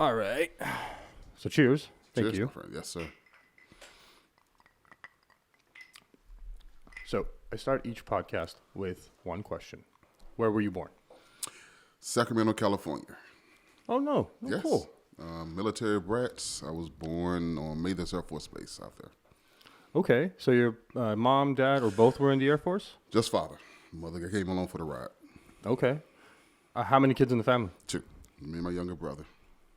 All right. So cheers. Thank Cheers, you. my friend. Yes, sir. So I start each podcast with one question. Where were you born? Sacramento, California. Oh, no. Oh, Yes. cool. Military brats. I was born on Mathis Air Force Base out there. Okay. So your mom, dad, or both were in the Air Force? Just father. Mother came along for the ride. Okay. How many kids in the family? 2. Me and my younger brother.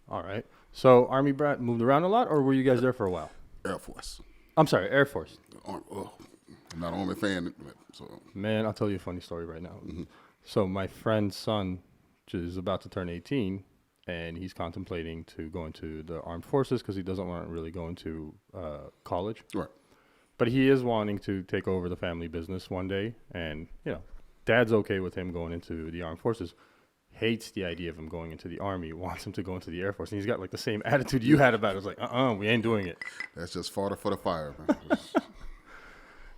All right. So Army brat moved around a lot, or were you guys there for a while? Air Force. I'm sorry, Air Force. I'm not an Army fan. So Man, I'll tell you a funny story right now. Mm-hmm. So my friend's son is about to turn 18, and he's contemplating to go into the armed forces because he doesn't want to really go into college. right. But he is wanting to take over the family business one day, and, dad's okay with him going into the armed forces. Hates the idea of him going into the Army, wants him to go into the Air Force. And he's got, like, the same attitude you had about it. It's like, we ain't doing it. That's just fodder for the fire, man.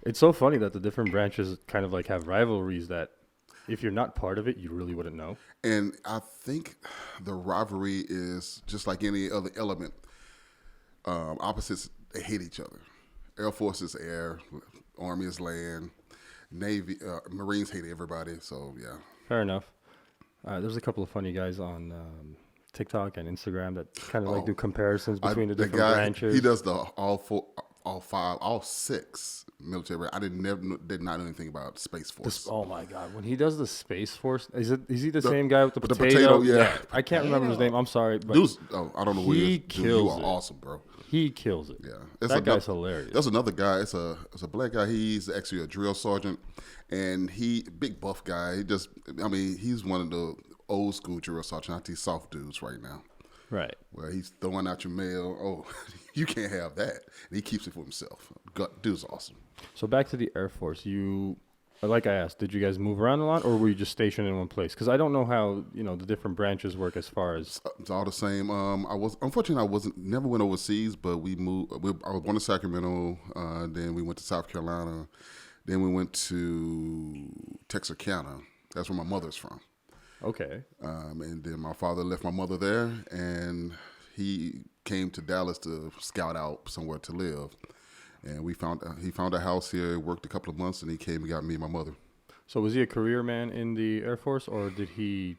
It's so funny that the different branches kind of, like, have rivalries that if you're not part of it, you really wouldn't know. And I think the rivalry is just like any other element. Opposites, they hate each other. Air Force is air, Army is land, Navy, Marines hate everybody. So, yeah. Fair enough. There's a couple of funny guys on TikTok and Instagram that kind of do comparisons between the different branches. He does the all 6 military. I did not know anything about Space Force. Oh my God! When he does the Space Force, is he the same guy with the potato? The potato, yeah. I can't remember his name. I'm sorry, but I don't know who he is. He kills you are it. awesome, bro. He kills it. Yeah, that guy's hilarious. There's another guy. It's a black guy. He's actually a drill sergeant, and big buff guy. He's one of the old school drill sergeant, not these soft dudes right now. Right. Where he's throwing out your mail. Oh, you can't have that. And he keeps it for himself. Dude's awesome. So back to the Air Force. Like I asked, did you guys move around a lot, or were you just stationed in one place? Because I don't know how the different branches work as far as. It's all the same. Unfortunately, never went overseas, but we moved. I was born in Sacramento. Then we went to South Carolina. Then we went to Texarkana. That's where my mother's from. Okay. And then my father left my mother there, and he came to Dallas to scout out somewhere to live. And he found a house here, worked a couple of months, and he came and got me and my mother. So was he a career man in the Air Force, or did he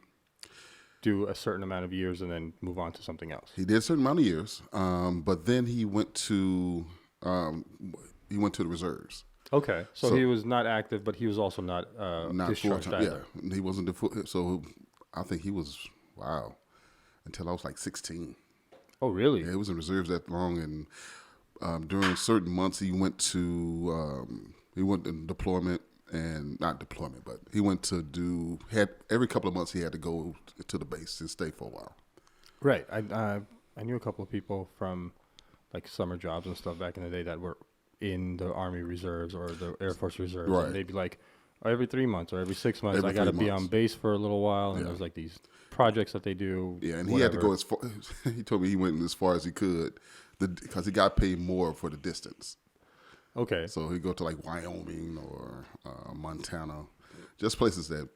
do a certain amount of years and then move on to something else? He did a certain amount of years, but then he went to the reserves. Okay, so he was not active, but he was also not discharged full-time. either. Yeah, he wasn't so I think he was until I was like 16. Oh, really? Yeah, he was in reserves that long, and during certain months he went in deployment, and not deployment, but he went to every couple of months he had to go to the base and stay for a while. Right. I knew a couple of people from like summer jobs and stuff back in the day that were in the Army Reserves or the Air Force Reserves. Right. And they'd be like, every 3 months or every 6 months, I got to be on base for a little while. And there's like these projects that they do. Yeah, and he had to go as far. He told me he went as far as he could because he got paid more for the distance. Okay. So he'd go to like Wyoming or Montana, just places that,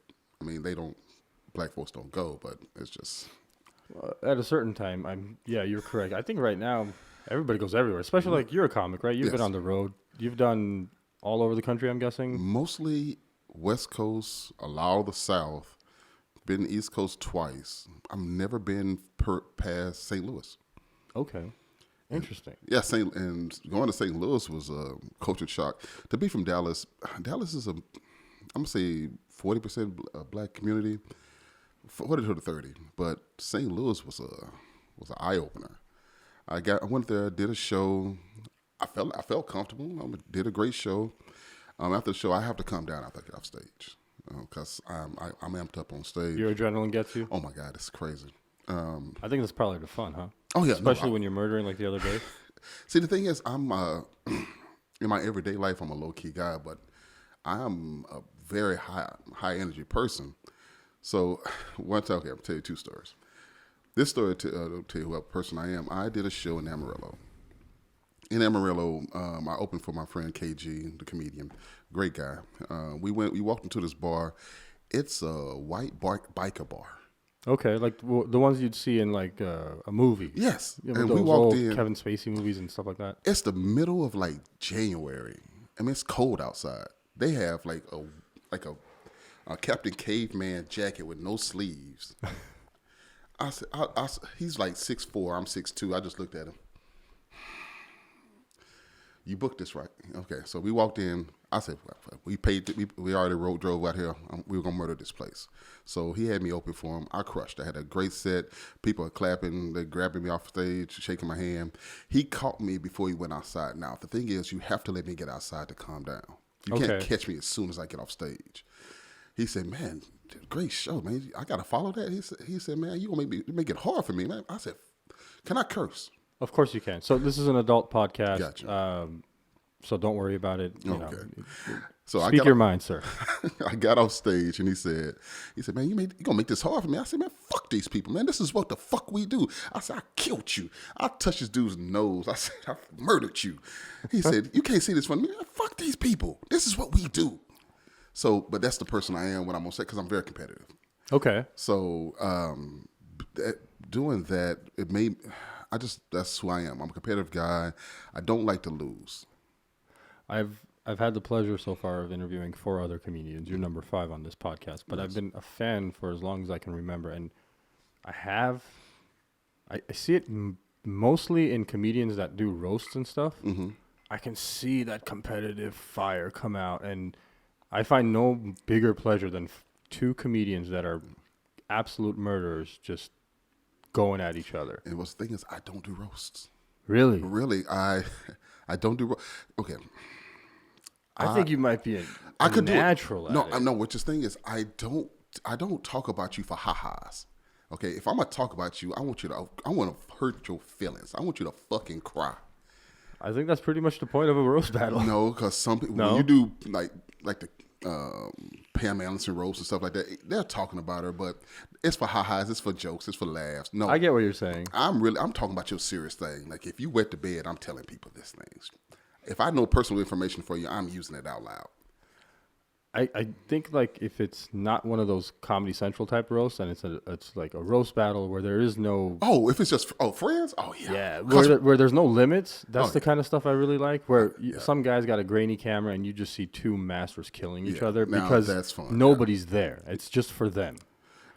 black folks don't go, but it's just. At a certain time, you're correct. I think right now, everybody goes everywhere, especially like you're a comic, right? You've been on the road. You've done all over the country, I'm guessing? Mostly West Coast, a lot of the South. Been East Coast twice. I've never been past St. Louis. Okay. Interesting. Yeah, and going to St. Louis was a culture shock. To be from Dallas is I'm going to say 40% black community, 40 to 30. But St. Louis was an eye-opener. I went there, did a show. I felt comfortable. I did a great show. After the show, I have to calm down after I get off stage because I'm amped up on stage. Your adrenaline gets you? Oh my God, it's crazy. I think that's probably the fun, huh? Oh yeah, especially when you're murdering like the other day. See, the thing is, I'm in my everyday life, I'm a low key guy, but I'm a very high energy person. So I'll tell you 2 stories. This story to tell you what person I am. I did a show in Amarillo. In Amarillo, I opened for my friend KG, the comedian, great guy. We walked into this bar. It's a white biker bar. Okay, like the ones you'd see in like a movie. Yes. You know, And those we walked old in. Kevin Spacey movies and stuff like that. It's the middle of like January. I mean, it's cold outside. They have like a Captain Caveman jacket with no sleeves. I said, he's like 6'4", I'm 6'2". I just looked at him. You booked this right. Okay, so we walked in. I said, we paid. We already drove out here. We were going to murder this place. So he had me open for him. I crushed. I had a great set. People are clapping. They're grabbing me off stage, shaking my hand. He caught me before he went outside. Now, the thing is, you have to let me get outside to calm down. You can't catch me as soon as I get off stage. He said, man, great show, man. I got to follow that. He said, man, you going to make it hard for me, man. I said, can I curse? Of course you can. So this is an adult podcast. Gotcha. So don't worry about it. You know. So Speak your mind, sir. I got off stage and he said, man, you gonna make this hard for me. I said, man, fuck these people, man. This is what the fuck we do. I said, I killed you. I touched this dude's nose. I said, I murdered you. He said, you can't see this from me. Man, fuck these people. This is what we do. So, but that's the person I am when I'm on set because I'm very competitive. Okay. So, doing that, that's who I am. I'm a competitive guy. I don't like to lose. I've had the pleasure so far of interviewing 4 other comedians. You're number 5 on this podcast, but I've been a fan for as long as I can remember, and I see it mostly in comedians that do roasts and stuff. Mm-hmm. I can see that competitive fire come out, and I find no bigger pleasure than 2 comedians that are absolute murderers just going at each other. And what's the thing is, I don't do roasts. Really? Really, I don't do okay. I think you might be a natural at it. No. Which is thing is, I don't talk about you for ha-has. Okay, if I'm gonna talk about you, I want to hurt your feelings. I want you to fucking cry. I think that's pretty much the point of a roast battle. No, because some people when you do like the Pam Anderson roast and stuff like that, they're talking about her, but it's for ha-has, it's for jokes, it's for laughs. No, I get what you're saying. I'm talking about your serious thing. Like if you wet the bed, I'm telling people this things. If I know personal information for you, I'm using it out loud. I think like if it's not one of those Comedy Central type roasts, and it's like a roast battle where there is no if it's just friends, where there's no limits. That's the kind of stuff I really like. Where some guy's got a grainy camera and you just see 2 masters killing each other because that's fun, nobody's there. It's just for them.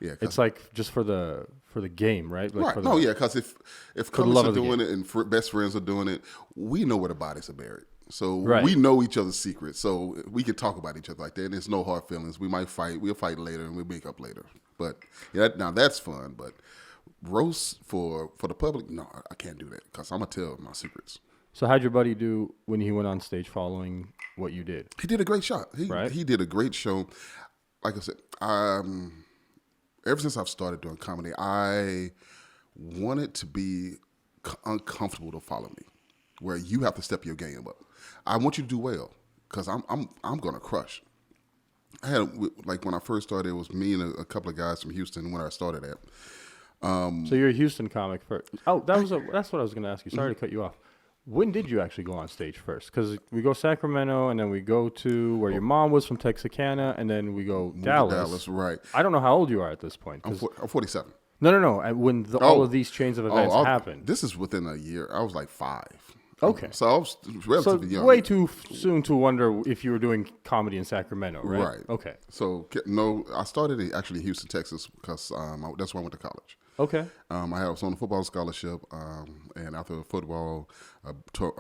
Yeah, it's like just for the game, right? Like right. Because if comics are doing it and best friends are doing it, we know where the bodies are buried. So we know each other's secrets. So we can talk about each other like that. And there's no hard feelings. We might fight. We'll fight later and we'll make up later. But now that's fun. But roasts for the public, no, I can't do that because I'm gonna tell my secrets. So how'd your buddy do when he went on stage following what you did? He did a great shot. He did a great show. Like I said, ever since I've started doing comedy, I want it to be uncomfortable to follow me, where you have to step your game up. I want you to do well because I'm gonna crush. I had like when I first started, it was me and a couple of guys from Houston when I started at. So you're a Houston comic first. Oh, that's what I was gonna ask you. Sorry to cut you off. When did you actually go on stage first? Because we go Sacramento, and then we go to where your mom was from Texarkana, and then we go Dallas. Right. I don't know how old you are at this point. I'm 47. No. When all of these chains of events happened. This is within a year. I was like 5. Okay. So I was relatively young. Way too soon to wonder if you were doing comedy in Sacramento, right? Right. Okay. So, no, I started actually in Houston, Texas, because that's where I went to college. Okay. I was on a football scholarship, and after football, I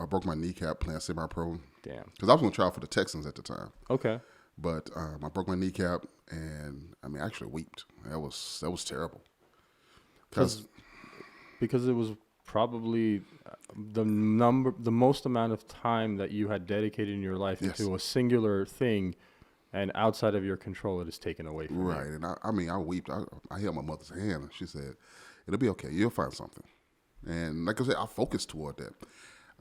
broke my kneecap playing semi-pro. Damn. Because I was going to try out for the Texans at the time. Okay. But I broke my kneecap, and I actually weeped. That was terrible. Because it was probably the most amount of time that you had dedicated in your life into a singular thing, and outside of your control, it is taken away from you. Right, and I wept. I held my mother's hand, and she said, "It'll be okay. You'll find something." And like I said, I focused toward that.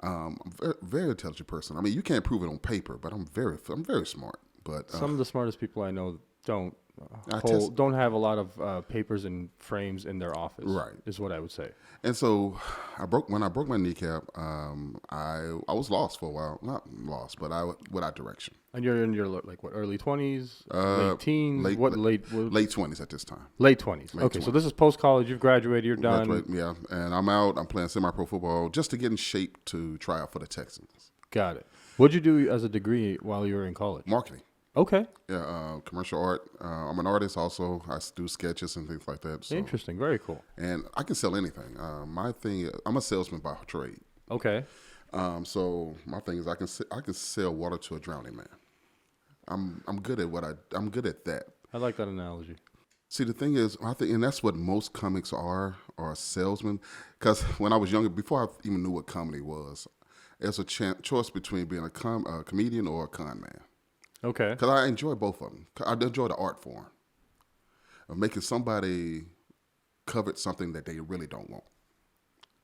I'm a very intelligent person. I mean, you can't prove it on paper, but I'm very smart. But some of the smartest people I know don't I test don't have a lot of papers and frames in their office. right. Is what I would say. And so when I broke my kneecap, I was lost for a while. Not lost, but without direction. And you're in your like what, early 20s, late teens, late 20s at this time. Late 20s. Okay, 20s. so this is post college. You've graduated. You're done. Yeah, and I'm out. I'm playing semi-pro football just to get in shape to try out for the Texans. Got it. What'd you do as a degree while you were in college? Marketing. Okay. Yeah, commercial art. I'm an artist also. I do sketches and things like that. So. Interesting. Very cool. And I can sell anything. My thing, I'm a salesman by trade. Okay. So my thing is I can sell water to a drowning man. I'm good at I'm good at that. I like that analogy. See, the thing is, I think, and that's what most comics are salesmen. Because when I was younger, before I even knew what comedy was, there's a choice between being a comedian or a con man. Okay. Because I enjoy both of them. I enjoy the art form of making somebody covet something that they really don't want.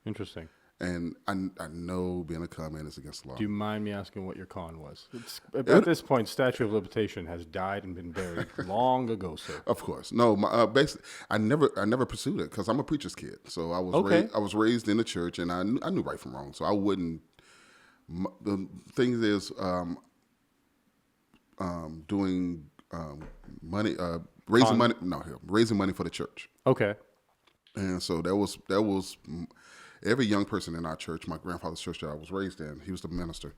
Interesting. And I know being a con man is against the law. Do you mind me asking what your con was? At this point, statute of limitation has died and been buried long ago, sir. Of course, no. Basically, I never pursued it because I'm a preacher's kid. So I was raised in the church, and I knew right from wrong. So I wouldn't. The thing is, doing money, raising money. No, raising money for the church. Okay. And so that was every young person in our church. My grandfather's church that I was raised in, he was the minister.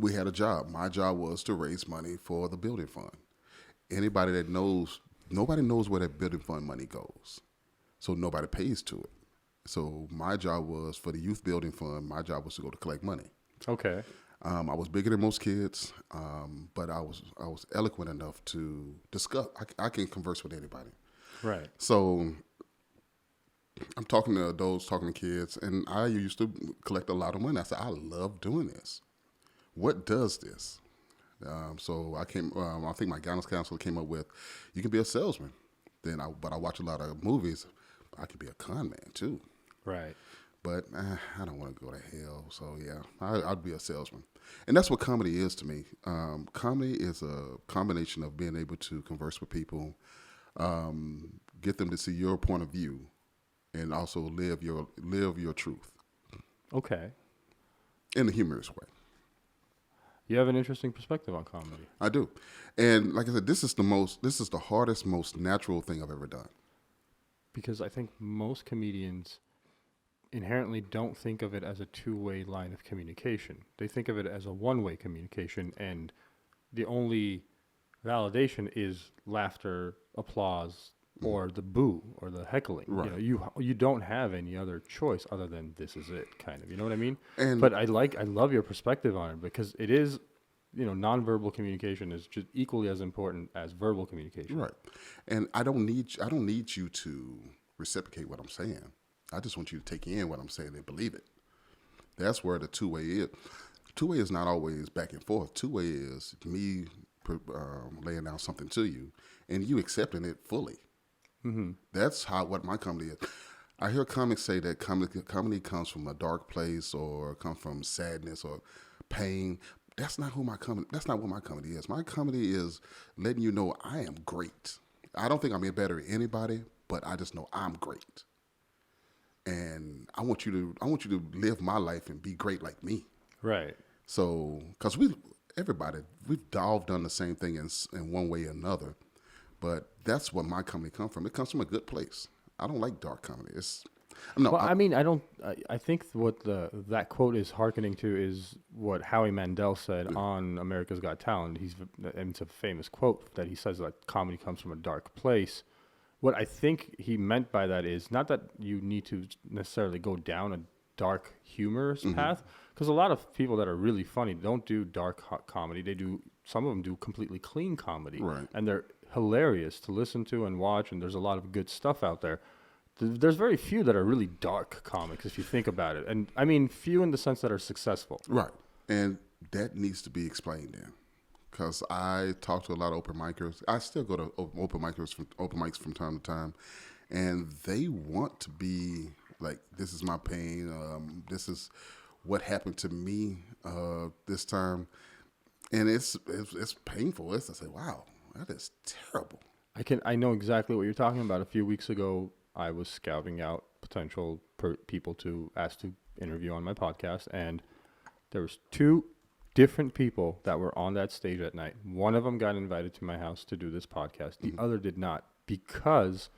We had a job. My job was to raise money for the building fund. Nobody knows where that building fund money goes, so nobody pays to it. So my job was for the youth building fund. My job was to go to collect money. Okay. I was bigger than most kids, but I was eloquent enough to discuss. I can converse with anybody. Right. So I'm talking to adults, talking to kids, and I used to collect a lot of money. I said, I love doing this. What does this? So I think my guidance counselor came up with, you can be a salesman. But I watch a lot of movies. I could be a con man too. Right. But I don't want to go to hell. So yeah, I'd be a salesman. And that's what comedy is to me. Comedy is a combination of being able to converse with people, get them to see your point of view, and also live your truth. Okay. In a humorous way. You have an interesting perspective on comedy. I do. And like I said, this is the hardest, most natural thing I've ever done. Because I think most comedians inherently don't think of it as a two-way line of communication. They think of it as a one-way communication, and the only validation is laughter, applause, or the boo, or the heckling. Right. You don't have any other choice other than this is it, kind of. You know what I mean? But I love your perspective on it, because it is, nonverbal communication is just equally as important as verbal communication. Right. And I don't need you to reciprocate what I'm saying. I just want you to take in what I'm saying and believe it. That's where the two-way is. Two-way is not always back and forth. Two-way is me laying down something to you and you accepting it fully. Mm-hmm. That's what my comedy is. I hear comics say that comedy comes from a dark place or come from sadness or pain. That's not what my comedy is. My comedy is letting you know I am great. I don't think I'm better than anybody, but I just know I'm great. And I want you to live my life and be great like me. Right. So, because we've all done the same thing in one way or another, but that's where my comedy comes from. It comes from a good place. I don't like dark comedy. I think what that quote is hearkening to is what Howie Mandel said on America's Got Talent. And it's a famous quote that he says that comedy comes from a dark place. What I think he meant by that is not that you need to necessarily go down a dark humorous path, because a lot of people that are really funny don't do dark comedy. Some of them do completely clean comedy, right? And they're hilarious to listen to and watch. And there's a lot of good stuff out there. There's very few that are really dark comics, if you think about it. And I mean, few in the sense that are successful, right? And that needs to be explained then. Because I talk to a lot of open micers. I still go to open mics from time to time, and they want to be like, this is my pain. This is what happened to me this time, and it's painful. I say, wow, that is terrible. I know exactly what you're talking about. A few weeks ago, I was scouting out potential people to ask to interview on my podcast, and there was 2 different people that were on that stage at night. One of them got invited to my house to do this podcast. The other did not, because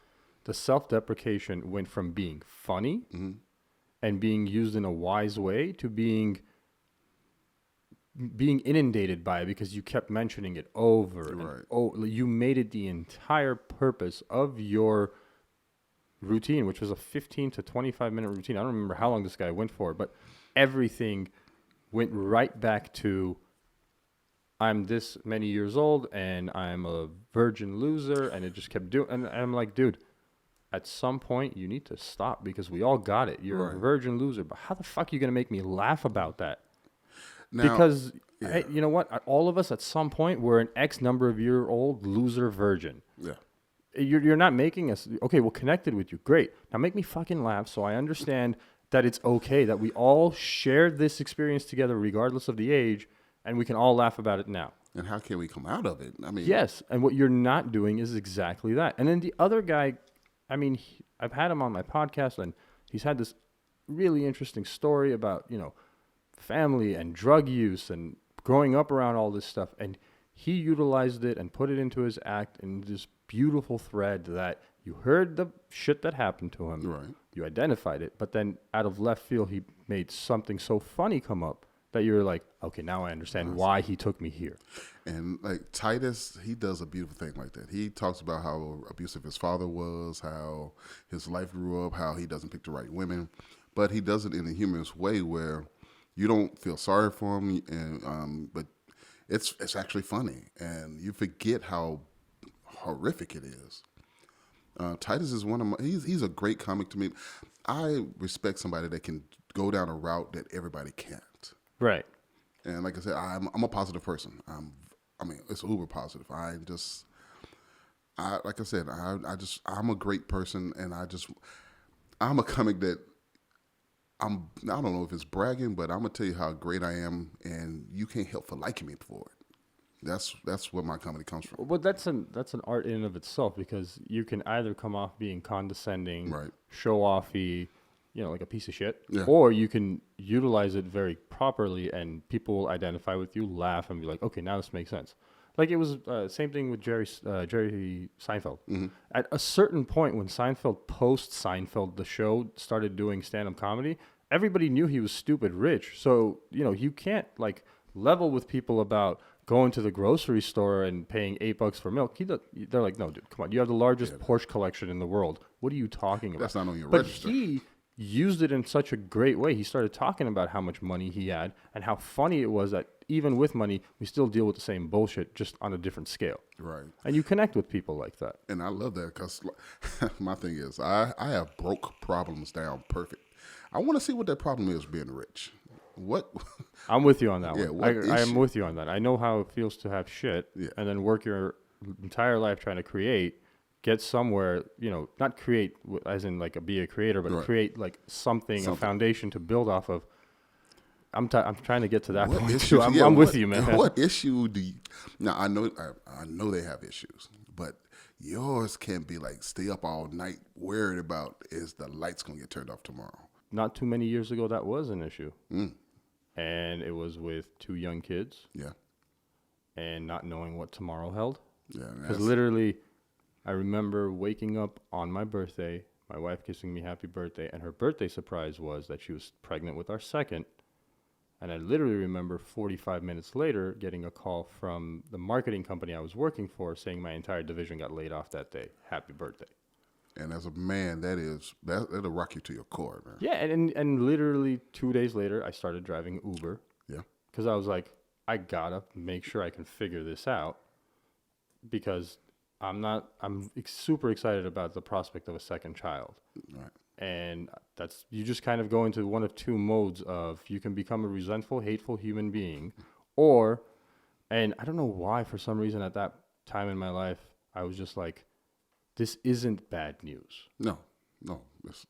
the self-deprecation went from being funny and being used in a wise way to being inundated by it because you kept mentioning it over and over. You made it the entire purpose of your routine, which was a 15 to 25 minute routine. I don't remember how long this guy went for, but everything went right back to, I'm this many years old and I'm a virgin loser, and it just kept doing. And I'm like, dude, at some point you need to stop because we all got it. You're a virgin loser, but how the fuck are you gonna make me laugh about that? Now, because hey, you know what? All of us at some point were an X number of year old loser virgin. Yeah. You're not making us okay. Well, connected with you, great. Now make me fucking laugh so I understand that it's okay that we all shared this experience together, regardless of the age, and we can all laugh about it now. And how can we come out of it? I mean, yes. And what you're not doing is exactly that. And then the other guy, I mean, I've had him on my podcast, and he's had this really interesting story about, you know, family and drug use and growing up around all this stuff. And he utilized it and put it into his act in this beautiful thread that you heard the shit that happened to him. Right. You identified it, but then out of left field, he made something so funny come up that you were like, okay, now I understand why he took me here. And like Titus, he does a beautiful thing like that. He talks about how abusive his father was, how his life grew up, how he doesn't pick the right women, but he does it in a humorous way where you don't feel sorry for him, and but it's actually funny, and you forget how horrific it is. Titus is one of my. He's a great comic to me. I respect somebody that can go down a route that everybody can't. Right. And like I said, I'm a positive person. I mean, it's uber positive. Like I said, I'm a great person, and I'm a comic that I don't know if it's bragging, but I'm gonna tell you how great I am, and you can't help for liking me for it. That's where my comedy comes from. Well, that's an art in and of itself, because you can either come off being condescending, right, show offy, you know, like a piece of shit, or you can utilize it very properly, and people will identify with you, laugh, and be like, okay, now this makes sense. Like it was same thing with Jerry Seinfeld. Mm-hmm. At a certain point, when Seinfeld post-Seinfeld, the show, started doing stand-up comedy, everybody knew he was stupid rich. So, you know, you can't like level with people about going to the grocery store and paying $8 for milk. They're like, no, dude, come on. You have the largest Porsche collection in the world. What are you talking about? That's not on your register. But he used it in such a great way. He started talking about how much money he had and how funny it was that even with money, we still deal with the same bullshit, just on a different scale. Right. And you connect with people like that. And I love that because my thing is, I have broke problems down perfect. I want to see what that problem is being rich. What? I'm with you on that one. I am issue? with you on that. I know how it feels to have shit and then work your entire life trying to create, get somewhere, you know, not create as in like be a creator, but create like something, a foundation to build off of. I'm trying to get to that point too. I'm with you, man. What issue do you? Now I know they have issues, but yours can't be like stay up all night worried about is the lights gonna get turned off tomorrow. Not too many years ago, that was an issue, and it was with 2 young kids. Yeah, and not knowing what tomorrow held. Yeah, because literally, I remember waking up on my birthday, my wife kissing me happy birthday, and her birthday surprise was that she was pregnant with our second. And I literally remember 45 minutes later getting a call from the marketing company I was working for saying my entire division got laid off that day. Happy birthday. And as a man, that'll rock you to your core, man. Yeah, and literally 2 days later, I started driving Uber. Yeah. Because I was like, I gotta make sure I can figure this out, because I'm super excited about the prospect of a second child. Right. And you just kind of go into one of 2 modes of you can become a resentful, hateful human being, and I don't know why, for some reason at that time in my life, I was just like, this isn't bad news. No. No, it's,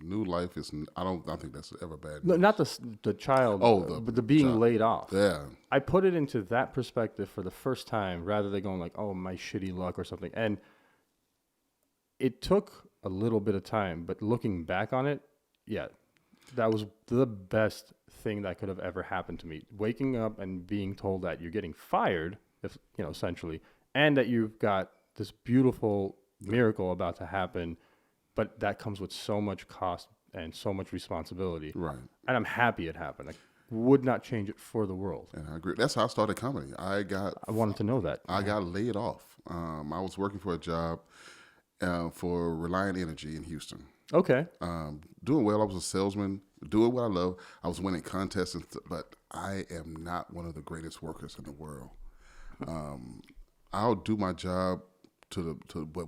new life is. I think that's ever bad. No, news. not the child. But the being child. laid off. Yeah. I put it into that perspective for the first time, rather than going like, "Oh, my shitty luck" or something. And it took a little bit of time, but looking back on it, yeah, that was the best thing that could have ever happened to me. Waking up and being told that you're getting fired, if essentially, and that you've got this beautiful miracle about to happen, but that comes with so much cost and so much responsibility. Right. And I'm happy it happened. I would not change it for the world. And I agree. That's how I started comedy. I wanted to know that. I got laid off. I was working for a job for Reliant Energy in Houston. Okay. Doing well. I was a salesman, doing what I love. I was winning contests, but I am not one of the greatest workers in the world. I'll do my job but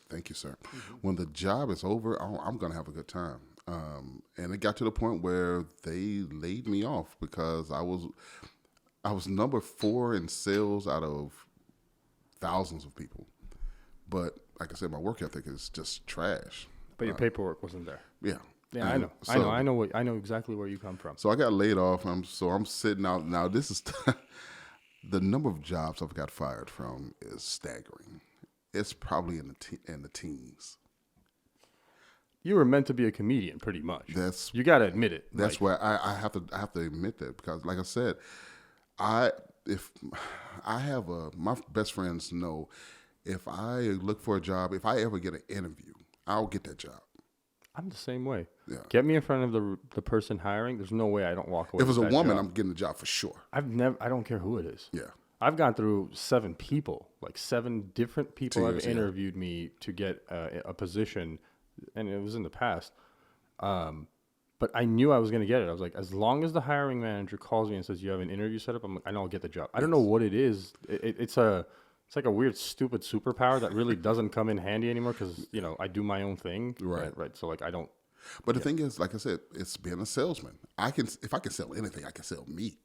thank you, sir. Mm-hmm. When the job is over, I'm going to have a good time. And it got to the point where they laid me off because I was number 4 in sales out of thousands of people. But like I said, my work ethic is just trash. But your paperwork wasn't there. Yeah. Yeah, and I know exactly where you come from. So I got laid off. I'm sitting out now. This is the number of jobs I've got fired from is staggering. It's probably in the teens. You were meant to be a comedian, pretty much. You got to admit it. That's where I have to admit that because, like I said, my best friends know if I look for a job, if I ever get an interview, I'll get that job. I'm the same way. Yeah. Get me in front of the person hiring. There's no way I don't walk away. If it's a woman, job. I'm getting the job for sure. I don't care who it is. Yeah. I've gone through 7 people, like 7 different people have interviewed me to get a position, and it was in the past. But I knew I was going to get it. I was like, as long as the hiring manager calls me and says you have an interview set up, I know I'll get the job. I don't know what it is. It's like a weird, stupid superpower that really doesn't come in handy anymore because I do my own thing. Right. So like I don't. But the thing is, like I said, it's being a salesman. If I can sell anything, I can sell me.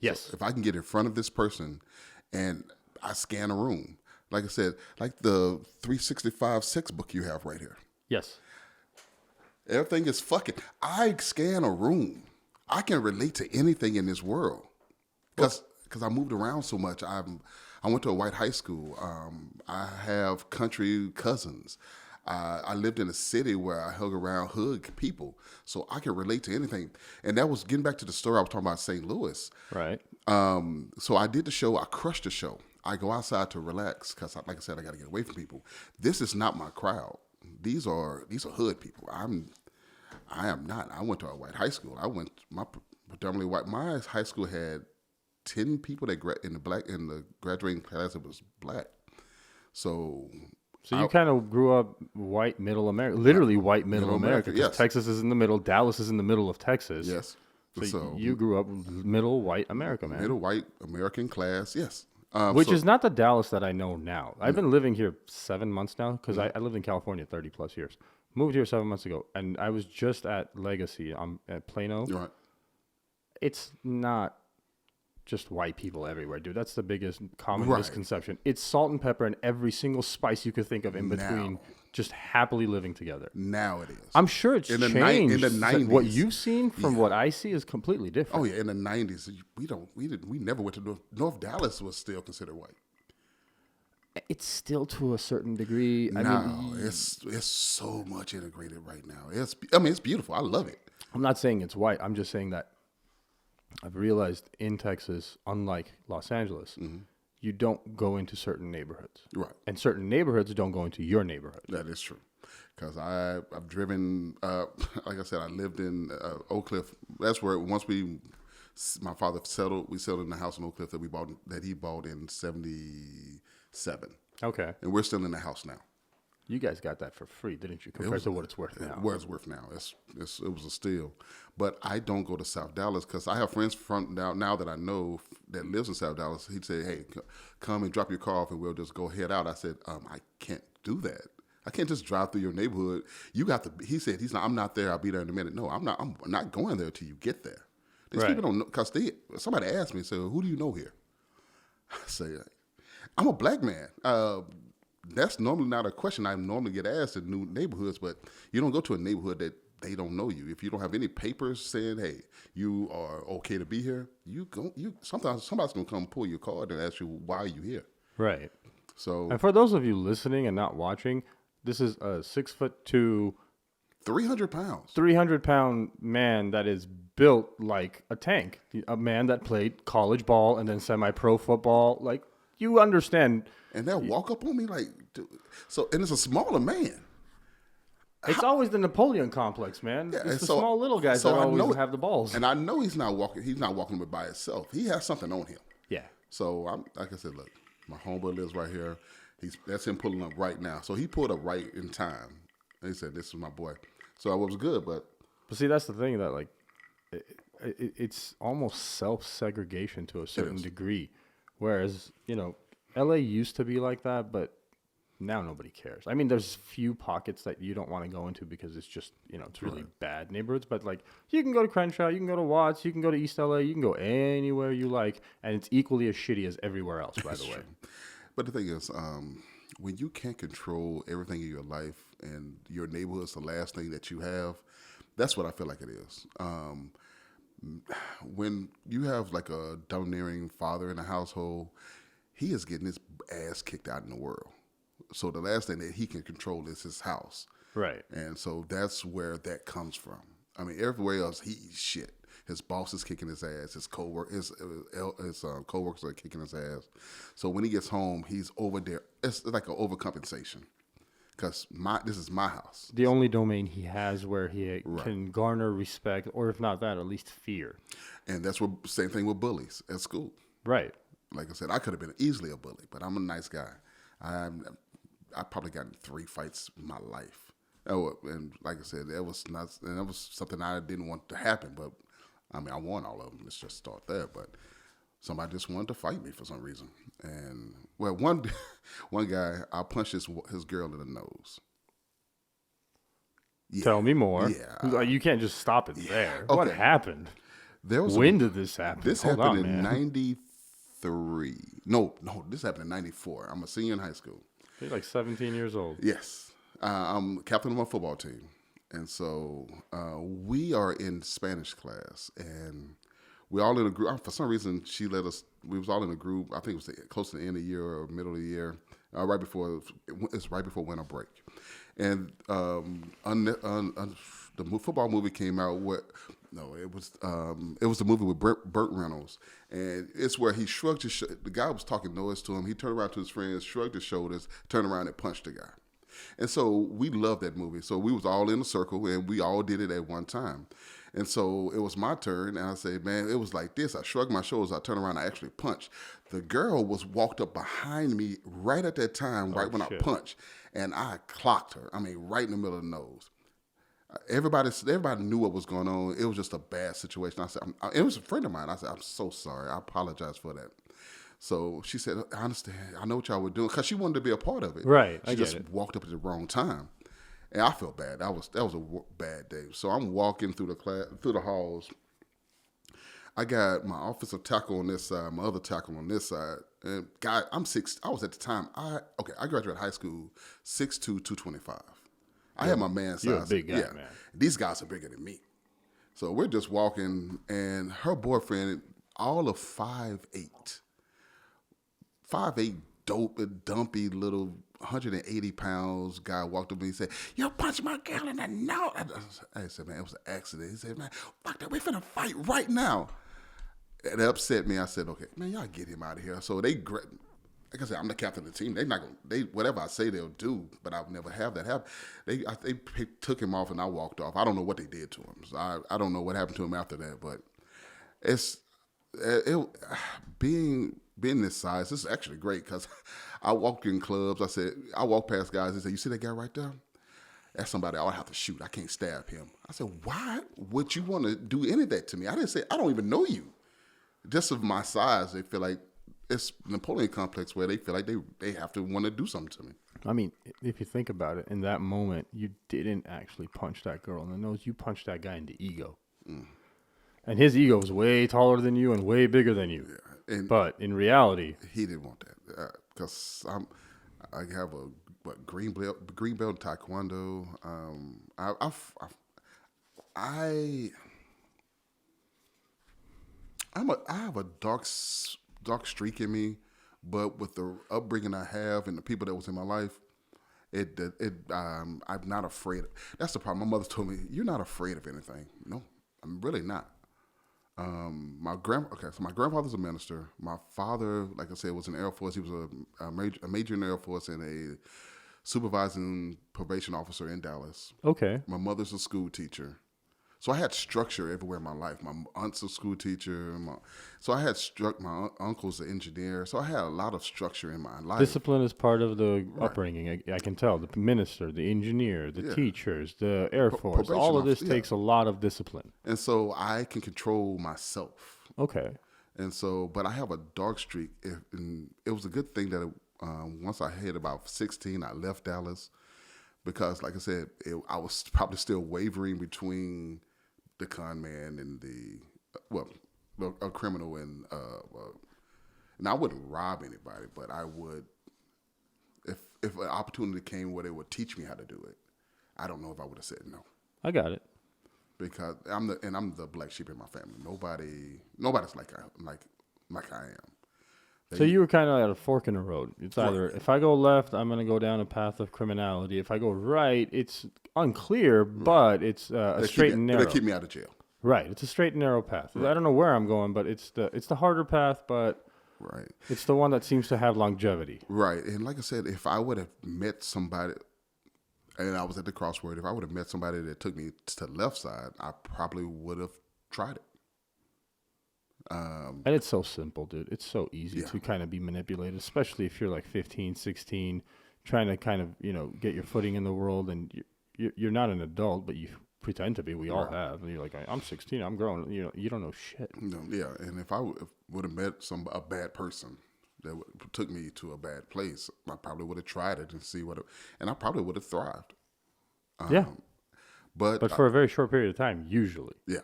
Yes. So if I can get in front of this person and I scan a room, like I said, like the 365 sex book you have right here. Yes. Everything is fucking. I scan a room. I can relate to anything in this world because I moved around so much. I went to a white high school. I have country cousins. I lived in a city where I hung around hood people, so I can relate to anything. And that was getting back to the story I was talking about St. Louis. Right. So I did the show. I crushed the show. I go outside to relax because, like I said, I got to get away from people. This is not my crowd. These are hood people. I am not. I went to a white high school. Predominantly white. My high school had 10 people that in the graduating class that was black. So you kind of grew up white middle America, literally white middle America. Yes. Texas is in the middle. Dallas is in the middle of Texas. Yes. So you grew up middle white America, man. Middle white American class. Yes. Which is not the Dallas that I know now. I've been living here 7 months now because I lived in California 30 plus years. Moved here 7 months ago, and I was just at Legacy at Plano. Right. It's not just white people everywhere, dude. That's the biggest common misconception. It's salt and pepper and every single spice you could think of in between, just happily living together. Now it is. I'm sure it's changed. In the 90s. What you've seen from what I see is completely different. Oh yeah, in the 90s, we never went to North Dallas was still considered white. It's still to a certain degree. It's so much integrated right now. It's beautiful. I love it. I'm not saying it's white. I'm just saying that I've realized in Texas, unlike Los Angeles, you don't go into certain neighborhoods. Right. And certain neighborhoods don't go into your neighborhood. That is true. Because I've driven, like I said, I lived in Oak Cliff. That's where my father settled. We settled in the house in Oak Cliff that he bought in 77. Okay. And we're still in the house now. You guys got that for free, didn't you? Compared to what it's worth now. What it's worth now. It was a steal. But I don't go to South Dallas because I have friends from now that I know that lives in South Dallas. He'd say, hey, come and drop your car off and we'll just go head out. I said, I can't do that. I can't just drive through your neighborhood. You got to. He said, I'm not there. I'll be there in a minute. No, I'm not. I'm not going there till you get there. These people don't know because somebody asked me, so who do you know here? I say, I'm a black man. that's normally not a question I normally get asked in new neighborhoods, but you don't go to a neighborhood that they don't know you. If you don't have any papers saying, hey, you are okay to be here, sometimes somebody's going to come pull your card and ask you, why are you here? Right. So, And for those of you listening and not watching, this is a 6'2", 300 pounds, 300-pound man that is built like a tank. A man that played college ball and then semi-pro football. Like, you understand. And they'll walk up on me like, dude. So, and it's a smaller man. It's always the Napoleon complex, man. Yeah, it's the so- small little guys so that I always know- have the balls. And I know he's not walking by himself. He has something on him. Yeah. So I'm like I said, look, my homeboy lives right here. That's him pulling up right now. So he pulled up right in time. And he said, "This is my boy." So I was good, but see, that's the thing that like, it's almost self-segregation to a certain degree. Whereas, LA used to be like that, but now nobody cares. I mean, there's few pockets that you don't want to go into because it's just, it's really bad neighborhoods. But like, you can go to Crenshaw, you can go to Watts, you can go to East LA, you can go anywhere you like, and it's equally as shitty as everywhere else, by the way. But the thing is, when you can't control everything in your life and your neighborhood's the last thing that you have, that's what I feel like it is. When you have like a domineering father in the household, he is getting his ass kicked out in the world. So the last thing that he can control is his house. Right. And so that's where that comes from. I mean, everywhere else, he's shit. His boss is kicking his ass. His coworkers are kicking his ass. So when he gets home, he's over there. It's like an overcompensation because this is my house. The only domain he has where he can garner respect, or if not that, at least fear. And that's what same thing with bullies at school. Right. Like I said, I could have been easily a bully, but I'm a nice guy. I probably got in 3 fights in my life. And like I said, that was something I didn't want to happen, but I mean, I won all of them. Let's just start there. But somebody just wanted to fight me for some reason. And well, one guy, I punched his girl in the nose. Yeah. Tell me more. Yeah. You can't just stop it there. Okay. What happened? When did this happen? This happened in 93. No, this happened in 94. I'm a senior in high school. You're like 17 years old. Yes. I'm captain of my football team. And so we are in Spanish class, and we're all in a group. For some reason, she let us. We was all in a group. I think it was close to the end of the year or middle of the year, right before winter break. And the football movie came out. It was the movie with Burt Reynolds, and it's where he shrugged his. The guy was talking noise to him. He turned around to his friends, shrugged his shoulders, turned around and punched the guy. And so we loved that movie. So we was all in a circle, and we all did it at one time. And so it was my turn, and I said, man, it was like this. I shrugged my shoulders. I turned around. I actually punched. The girl walked up behind me right at that time, when I punched, and I clocked her. I mean, right in the middle of the nose. Everybody knew what was going on. It was just a bad situation. I said, it was a friend of mine. I said, I'm so sorry. I apologize for that. So she said, I understand. I know what y'all were doing, because she wanted to be a part of it. Right. She just walked up at the wrong time. And I felt bad. That was a bad day. So I'm walking through the halls. I got my offensive tackle on this side, my other tackle on this side. And guy, I was at the time, I graduated high school 6'2", 225. I had my man size. You're a big guy, man. These guys are bigger than me. So we're just walking, and her boyfriend, all of 5'8", dope, dumpy little 180 pounds guy walked up to me and said, "You punched my girl in the nose." I said, man, it was an accident. He said, man, fuck that, we finna fight right now. It upset me. I said, okay, man, y'all get him out of here. So like I said, I'm the captain of the team. They're not gonna, whatever I say they'll do, but I'll never have that happen. They took him off, and I walked off. I don't know what they did to him. So I don't know what happened to him after that, but being this size, this is actually great, because I walk in clubs. I walk past guys and say, "You see that guy right there? That's somebody I'll have to shoot. I can't stab him." I said, "Why would you want to do any of that to me?" I didn't say, "I don't even know you." Just of my size, they feel like it's Napoleon complex, where they feel like they have to want to do something to me. I mean, if you think about it, in that moment, you didn't actually punch that girl in the nose. You punched that guy in the ego. Mm. And his ego was way taller than you and way bigger than you. Yeah. But in reality, he didn't want that, because I have a green belt in Taekwondo. I have a dark streak in me, but with the upbringing I have and the people that was in my life, I'm not afraid. That's the problem. My mother told me, "You're not afraid of anything." No, I'm really not. My grandfather's a minister. My father, like I said, was in the Air Force. He was a major in the Air Force and a supervising probation officer in Dallas. Okay. My mother's a school teacher. So I had structure everywhere in my life. My aunt's a school teacher. So I had my uncle's an engineer. So I had a lot of structure in my life. Discipline is part of the upbringing. I can tell. The minister, the engineer, the teachers, the Air Force. All of this takes a lot of discipline. And so I can control myself. Okay. And so, but I have a dark streak. And it was a good thing that once I hit about 16, I left Dallas. Because, like I said, I was probably still wavering between the con man and a criminal, and I wouldn't rob anybody, but I would, if an opportunity came where they would teach me how to do it, I don't know if I would have said no. I got it. Because I'm the black sheep in my family. Nobody's like I am. So you were kind of at a fork in the road. It's either if I go left, I'm going to go down a path of criminality. If I go right, it's unclear, but it's a straight and narrow. They keep me out of jail. Right. It's a straight and narrow path. Right. I don't know where I'm going, but it's the harder path, but it's the one that seems to have longevity. Right. And like I said, if I would have met somebody, and I was at the crossroad, if I would have met somebody that took me to the left side, I probably would have tried it. And it's so simple, dude. It's so easy to kind of be manipulated, especially if you're like 15, 16, trying to kind of, get your footing in the world. And you're not an adult, but you pretend to be. We all have. And you're like, I'm 16, I'm grown. You don't know shit. No, yeah. And if I would have met a bad person that took me to a bad place, I probably would have tried it and see and I probably would have thrived. Yeah. But for a very short period of time, usually. Yeah.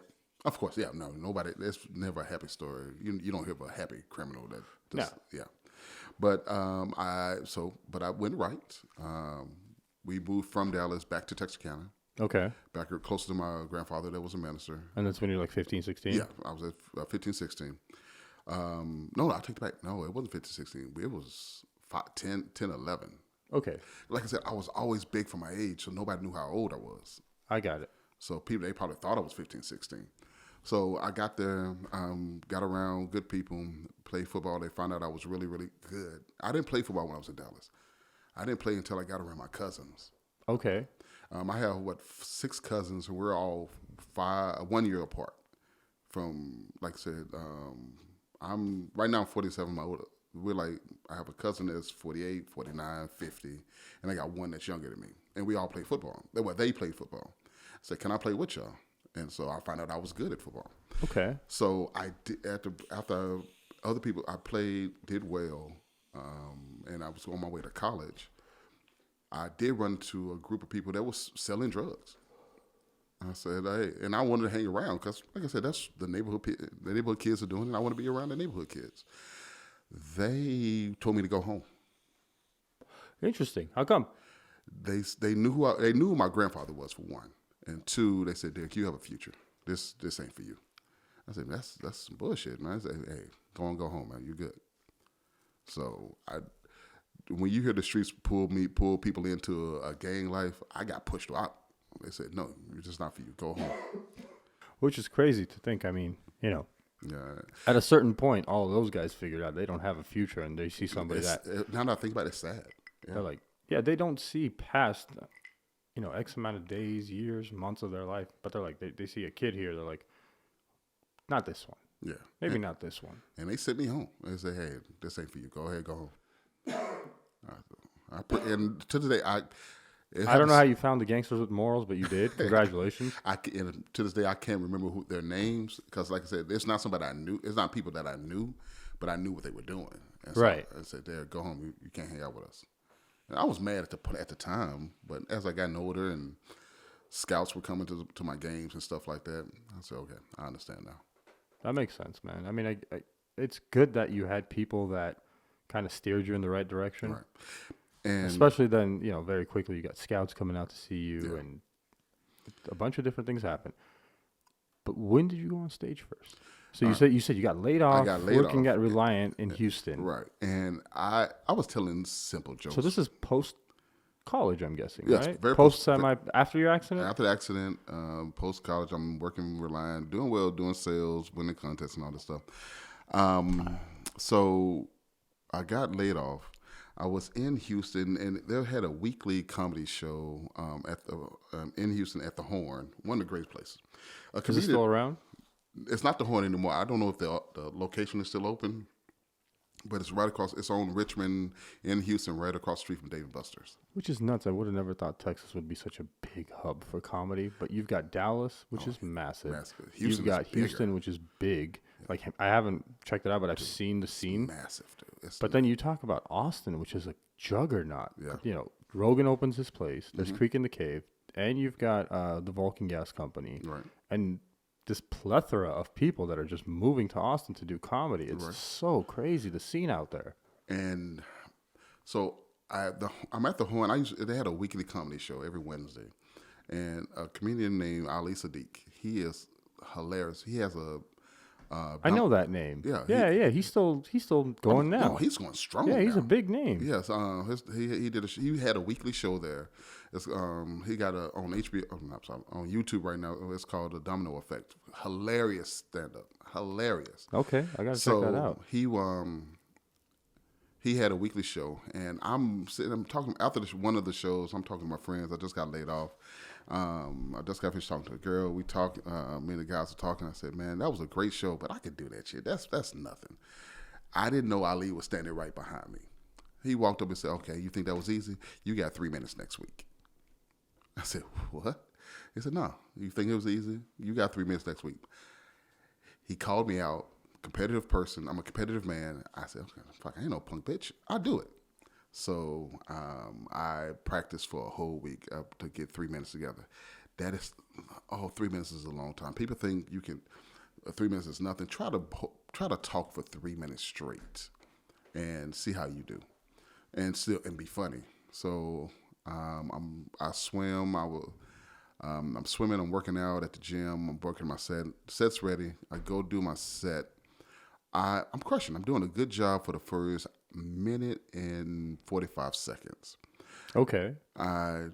Of course, yeah, no, nobody. There's never a happy story. You don't hear of a happy criminal yeah. But I went right. We moved from Dallas back to Texarkana. Okay. Back closer to my grandfather that was a minister. And that's when you're like 15, 16? Yeah, I was at 15, 16. No, I take it back. No, it wasn't 15, 16. It was 10, 11. Okay. Like I said, I was always big for my age, so nobody knew how old I was. I got it. So they probably thought I was 15, 16. So I got there, got around good people, played football. They found out I was really, really good. I didn't play football when I was in Dallas. I didn't play until I got around my cousins. Okay. I have, 6 cousins, and we're all 1 year apart. From, like I said, I'm 47. I have a cousin that's 48, 49, 50, and I got one that's younger than me. And we all play football. They played football. I said, can I play with y'all? And so I found out I was good at football. Okay. So I did, after other people, I did well, and I was on my way to college. I did run into a group of people that was selling drugs. I said, hey, and I wanted to hang around because, like I said, that's the neighborhood kids are doing, and I want to be around the neighborhood kids. They told me to go home. Interesting. How come? They knew who my grandfather was, for one. And 2, they said, Derrick, you have a future. This ain't for you. I said, that's some bullshit, man. I said, hey, go home, man. You're good. So when you hear the streets pull people into a gang life, I got pushed out. They said, no, it's just not for you. Go home. Which is crazy to think. I mean, Yeah. At a certain point, all of those guys figured out they don't have a future, and they see somebody now that I think about it, it's sad. Yeah. They're like, they don't see past X amount of days, years, months of their life. But they're like, they see a kid here. They're like, not this one. Yeah. Maybe not this one. And they sent me home. They say, hey, this ain't for you. Go ahead, go home. And to this day, I don't know how you found the gangsters with morals, but you did. Congratulations. And to this day, I can't remember their names because, like I said, it's not somebody I knew. It's not people that I knew, but I knew what they were doing. And so right. I said, Derrick, go home. You can't hang out with us. And I was mad at the time, but as I got older and scouts were coming to my games and stuff like that, I said, okay, I understand now. That makes sense, man. I mean, it's good that you had people that kind of steered you in the right direction. Right. And especially then, very quickly you got scouts coming out to see you, Yeah. and a bunch of different things happen. But when did you go on stage first? So you said you got laid off, got laid working off. at Reliant in Houston. right, and I was telling simple jokes. So this is post college, I'm guessing, Yes, right? very Post semi after your accident. after the accident, post college. I'm working Reliant, doing well, doing sales, winning contests, and all this stuff. So I got laid off. I was in Houston, and they had a weekly comedy show in Houston at the Horn, one of the great places. Is it still around? It's not the Horn anymore. I don't know if the location is still open, but it's right across. It's on Richmond in Houston, right across the street from Dave and Buster's. Which is nuts. I would have never thought Texas would be such a big hub for comedy. But you've got Dallas, which is massive. You've got Houston, which is big. Like, I haven't checked it out, but I've seen the scene. Massive, dude. But then you talk about Austin, which is a juggernaut. Yeah. Rogan opens his place. There's Creek in the Cave. And you've got the Vulcan Gas Company. Right. And this plethora of people that are just moving to Austin to do comedy. It's so crazy, the scene out there. And so I'm at the Horn. They had a weekly comedy show every Wednesday. And a comedian named Ali Sadiq, he is hilarious. He has a... I know that name. Yeah. He's still going now. No, he's going strong. Yeah, he's now. a big name. Yes, he had a weekly show there. He got on HBO. Oh, no, sorry, on YouTube right now. It's called The Domino Effect. Hilarious stand up. Hilarious. Okay, I gotta check that out. He had a weekly show, and I'm talking after one of the shows. I'm talking to my friends. I just got laid off. I just got finished talking to a girl. We talked. Me and the guys were talking. I said, "Man, that was a great show, but I could do that shit. That's nothing." I didn't know Ali was standing right behind me. He walked up and said, "Okay, you think that was easy? You got 3 minutes next week." I said, "What?" He said, "No, you think it was easy? You got 3 minutes next week." He called me out. Competitive person. I'm a competitive man. I said, "Okay, fuck, I ain't no punk bitch. I'll do it." So I practiced for a whole week to get 3 minutes together. That is, 3 minutes is a long time. People think you can, 3 minutes is nothing. Try to talk for 3 minutes straight, and see how you do, and be funny. So I swim. I'm swimming. I'm working out at the gym. I'm working my set. Set's ready. I go do my set. I'm crushing. I'm doing a good job for the first minute and 45 seconds. Okay. I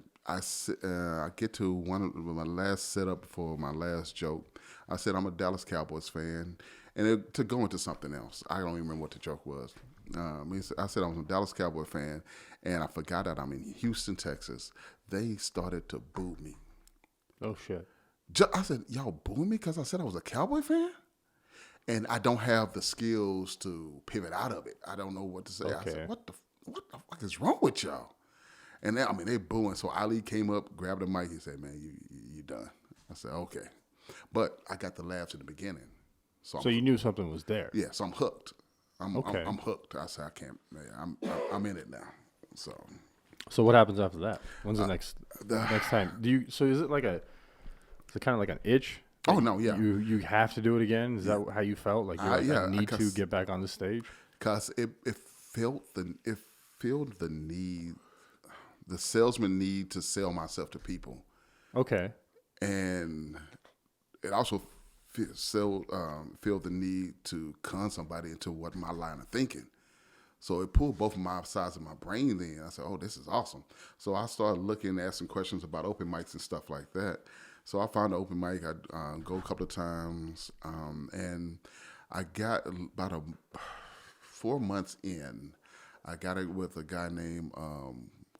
get to one of my last setup for my last joke. I said I'm a Dallas Cowboys fan, and to go into something else, I don't even remember what the joke was. I said I was a Dallas Cowboy fan, and I forgot that I'm in Houston, Texas. They started to boo me. Oh shit. I said, "Y'all boo me because I said I was a Cowboy fan?" And I don't have the skills to pivot out of it. I don't know what to say. Okay. I said, what the fuck is wrong with y'all? And they booing. So Ali came up, grabbed the mic. He said, "Man, you done." I said, "Okay." But I got the laughs in the beginning. So you knew something was there. Yeah, so I'm hooked. I'm hooked. I said, "I can't. Man, I'm in it now." So what happens after that? When's the next time? So is it kind of like an itch? Oh no, yeah. You have to do it again. Is that how you felt? Like I need to get back on the stage. Because it felt the need, the salesman need to sell myself to people. Okay. And it also feel the need to con somebody into what my line of thinking. So it pulled both of my sides of my brain then. I said, "Oh, this is awesome." So I started looking, asking questions about open mics and stuff like that. So I found an open mic. I go a couple of times, and I got about 4 months in. I got it with a guy named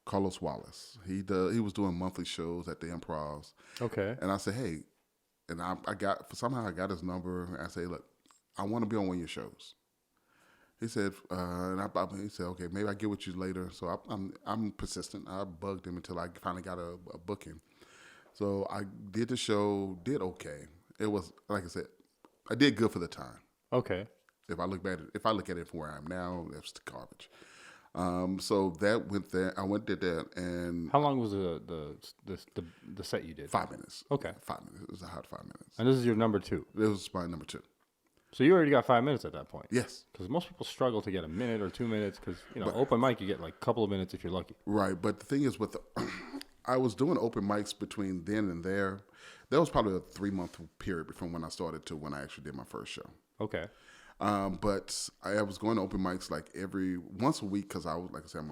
Carlos Wallace. He was doing monthly shows at the Improvs. Okay. And I said, "Hey," and somehow I got his number. I say, "Look, I want to be on one of your shows." He said, he said, "Okay, maybe I'll get with you later." So I'm persistent. I bugged him until I finally got a booking. So I did the show, did okay. It was, like I said, I did good for the time. Okay. If I look at it from where I am now, that's the garbage. So that went there. I did that, and how long was the set you did? 5 minutes. Okay. 5 minutes. It was a hot 5 minutes. And this is your number 2. It was my number 2. So you already got 5 minutes at that point. Yes. Because most people struggle to get a minute or 2 minutes because, But- open mic, you get like a couple of minutes if you're lucky. Right. But the thing is, with the, I was doing open mics between then and there. There was probably a 3-month period from when I started to when I actually did my first show. Okay. But I was going to open mics like once a week because I was, like I said,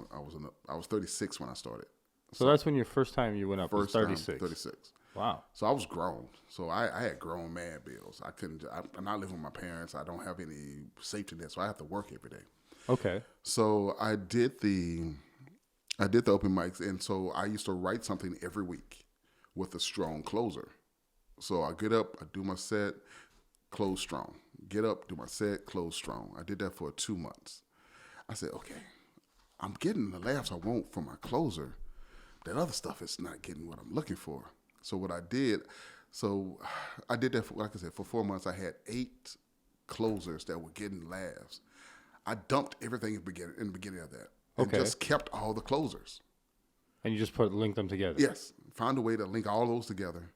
I was 36 when I started. So that's when your first time you went up was 36. Time, 36. Wow. So I was grown. So I had grown man bills. I'm not living with my parents. I don't have any safety net, so I have to work every day. Okay. So I did the open mics, and so I used to write something every week with a strong closer. So I get up, I do my set, close strong. Get up, do my set, close strong. I did that for 2 months. I said, okay, I'm getting the laughs I want from my closer. That other stuff is not getting what I'm looking for. So what I did that for, like I said, for 4 months. I had 8 closers that were getting laughs. I dumped everything in the beginning of that, and just kept all the closers. And you just linked them together. Yes, found a way to link all those together,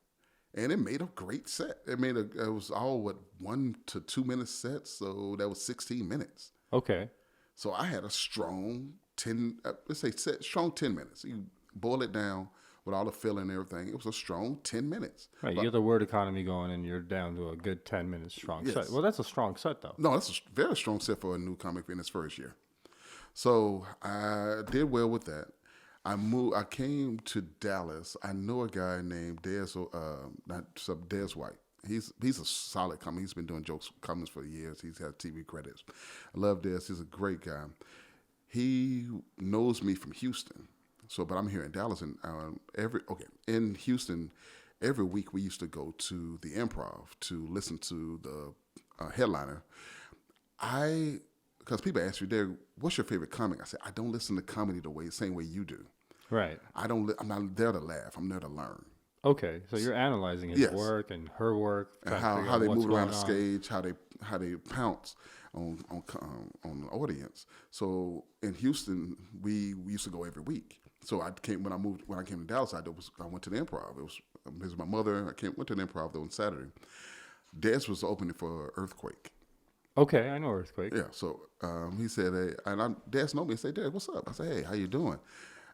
and it made a great set. It was all 1 to 2 minute sets, so that was 16 minutes. Okay. So I had a strong 10 minutes. You boil it down with all the filling and everything. It was a strong 10 minutes. Right, you get the word economy going, and you're down to a good 10 minutes strong set. Well, that's a strong set, though. No, that's a very strong set for a new comic in his first year. So I did well with that. I came to Dallas. I know a guy named Des White. He's a solid comic. He's been doing comedies for years. He's had TV credits. I love Des. He's a great guy. He knows me from Houston. But I'm here in Dallas, and in Houston, every week we used to go to the Improv to listen to the headliner. Because people ask you, Derrick, what's your favorite comic? I said, I don't listen to comedy the same way you do. Right. I'm not there to laugh. I'm there to learn. Okay, so you're analyzing his work and her work, and how they move around the stage, how they pounce on the audience. So in Houston, we used to go every week. So when I came to Dallas, I went to the Improv. It was my mother. Went to the Improv though on Saturday. Des was opening for Earthquake. Okay, I know Earthquake. Yeah. So he said, "Hey," and Des know me. He said, "Derrick, what's up?" I said, "Hey, how you doing?"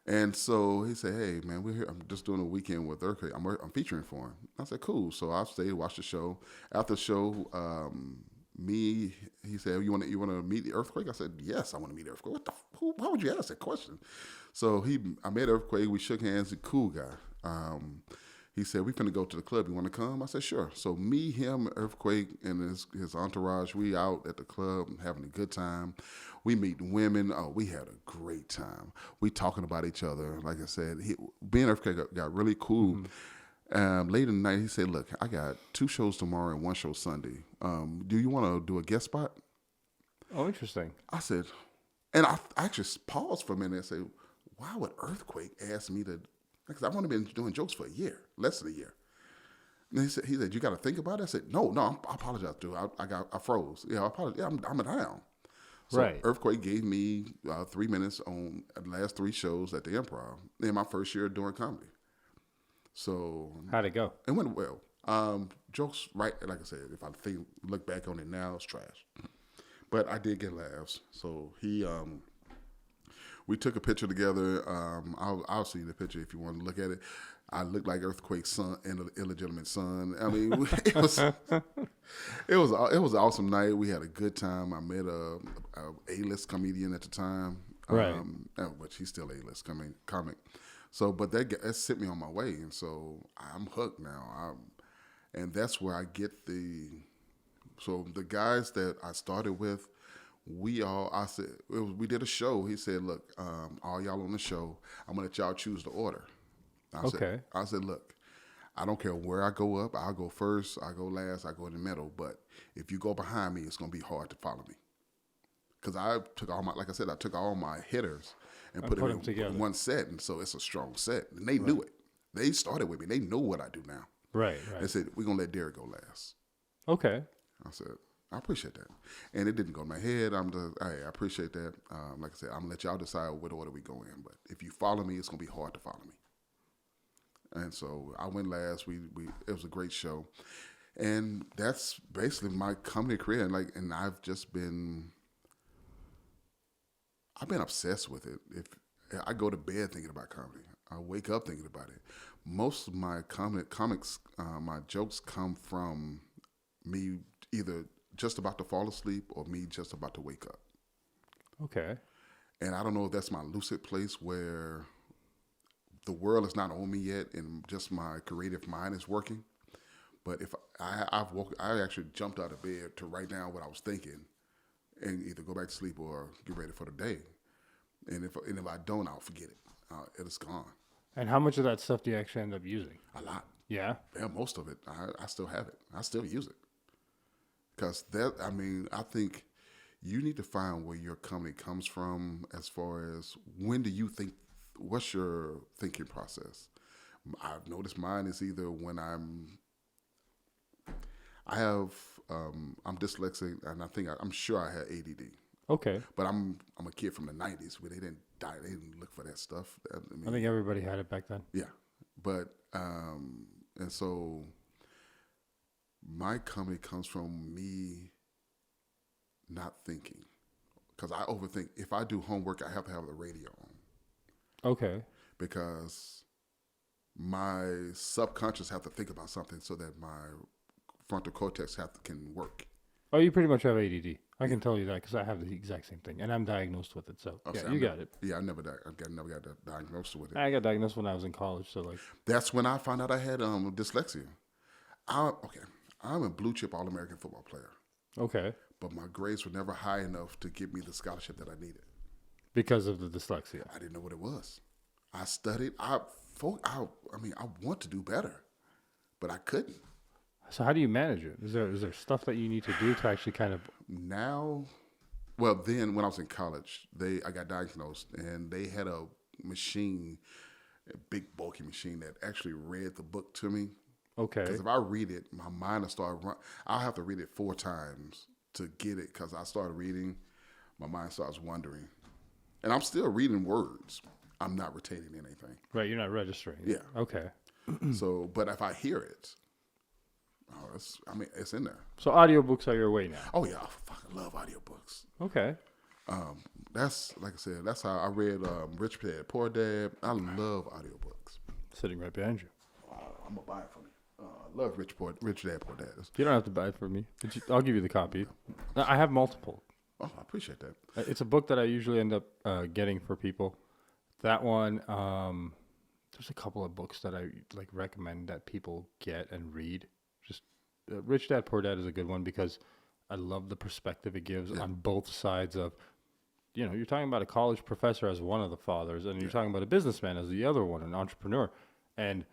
And so he said, "Hey, man, we're here. I'm just doing a weekend with Earthquake. I'm featuring for him." I said, "Cool." So I stayed, watched the show. After the show, he said, "You want to meet the Earthquake?" I said, "Yes, I want to meet Earthquake." Why would you ask that question? So I met Earthquake. We shook hands. He's a cool guy. He said, "We finna go to the club. You want to come?" I said, "Sure." So me, him, Earthquake, and his entourage, we out at the club having a good time. We meet women. Oh, we had a great time. We talking about each other. Like I said, being Earthquake got really cool. Mm-hmm. Late in the night, he said, "Look, I got 2 shows tomorrow and 1 show Sunday. Do you want to do a guest spot?" Oh, interesting. I said, and I actually paused for a minute and said, why would Earthquake ask me to? Because I've only been doing jokes for a year, less than a year. And he said, you got to think about it. I said, no, I apologize, dude. I froze. Yeah, I apologize. Yeah, I'm down. So right. Earthquake gave me 3 minutes on the last 3 shows at the Improv in my first year doing comedy. So how'd it go? It went well. Jokes, right? Like I said, if I look back on it now, it's trash. But I did get laughs. So we took a picture together. I'll see the picture if you want to look at it. I looked like Earthquake's son and illegitimate son. I mean, it was an awesome night. We had a good time. I met a A-list comedian at the time, right? But he's still A-list comic. So, but that sent me on my way, and so I'm hooked now. And that's where I get the guys that I started with. We did a show. He said, "Look, all y'all on the show, I'm gonna let y'all choose the order." I said, "Look, I don't care where I go up. I'll go first. I go last. I go in the middle. But if you go behind me, it's gonna be hard to follow me." Because I took all my hitters and put them together in one set, and so it's a strong set. And they knew it. They started with me. They know what I do now. Right. They said, "We're gonna let Derrick go last." Okay. I said, "I appreciate that," and it didn't go in my head. I appreciate that. Like I said, I'm gonna let y'all decide what order we go in. But if you follow me, it's gonna be hard to follow me. And so I went last. It was a great show. And that's basically my comedy career. And I've been obsessed with it. If I go to bed thinking about comedy, I wake up thinking about it. Most of my comics, my jokes come from me either just about to fall asleep or me just about to wake up. Okay. And I don't know if that's my lucid place where the world is not on me yet and just my creative mind is working. But if I actually jumped out of bed to write down what I was thinking and either go back to sleep or get ready for the day. And if I don't, I'll forget it. It's gone. And how much of that stuff do you actually end up using? A lot. Yeah? Yeah, most of it. I still have it. I still use it. Because I think you need to find where your comedy comes from as far as when do you think, what's your thinking process? I've noticed mine is either when I'm dyslexic, and I'm sure I had ADD. Okay. But I'm a kid from the 90s where they didn't look for that stuff. I think everybody had it back then. Yeah. But, and so my comedy comes from me not thinking. Because I overthink. If I do homework, I have to have the radio on. Okay. Because my subconscious have to think about something so that my frontal cortex can work. Oh, you pretty much have ADD. I can tell you that because I have the exact same thing, and I'm diagnosed with it. So you got it. Yeah, I never got diagnosed with it. I got diagnosed when I was in college. So that's when I found out I had dyslexia. I'm a blue chip All-American football player. Okay. But my grades were never high enough to give me the scholarship that I needed. Because of the dyslexia. I didn't know what it was. I studied. I want to do better, but I couldn't. So how do you manage it? Is there stuff that you need to do to actually kind of now? Well, then when I was in college, I got diagnosed, and they had a machine, a big bulky machine that actually read the book to me. Okay. Because if I read it, my mind will start run. I'll have to read it 4 times to get it. Because I started reading, my mind starts wandering, and I'm still reading words. I'm not retaining anything. Right, you're not registering. Yeah. Okay. So, but if I hear it. It's in there. So audiobooks are your way now. Oh yeah, I fucking love audiobooks. Okay. That's like I said. That's how I read Rich Dad Poor Dad. I love audiobooks. Sitting right behind you. I'm gonna buy it for me. I love Rich Dad Poor Dad. You don't have to buy it for me. I'll give you the copy. I have multiple. Oh, I appreciate that. It's a book that I usually end up getting for people. That one. There's a couple of books that I recommend that people get and read. Rich Dad Poor Dad is a good one because I love the perspective it gives on both sides of, you're talking about a college professor as one of the fathers, and you're talking about a businessman as the other one, an entrepreneur. And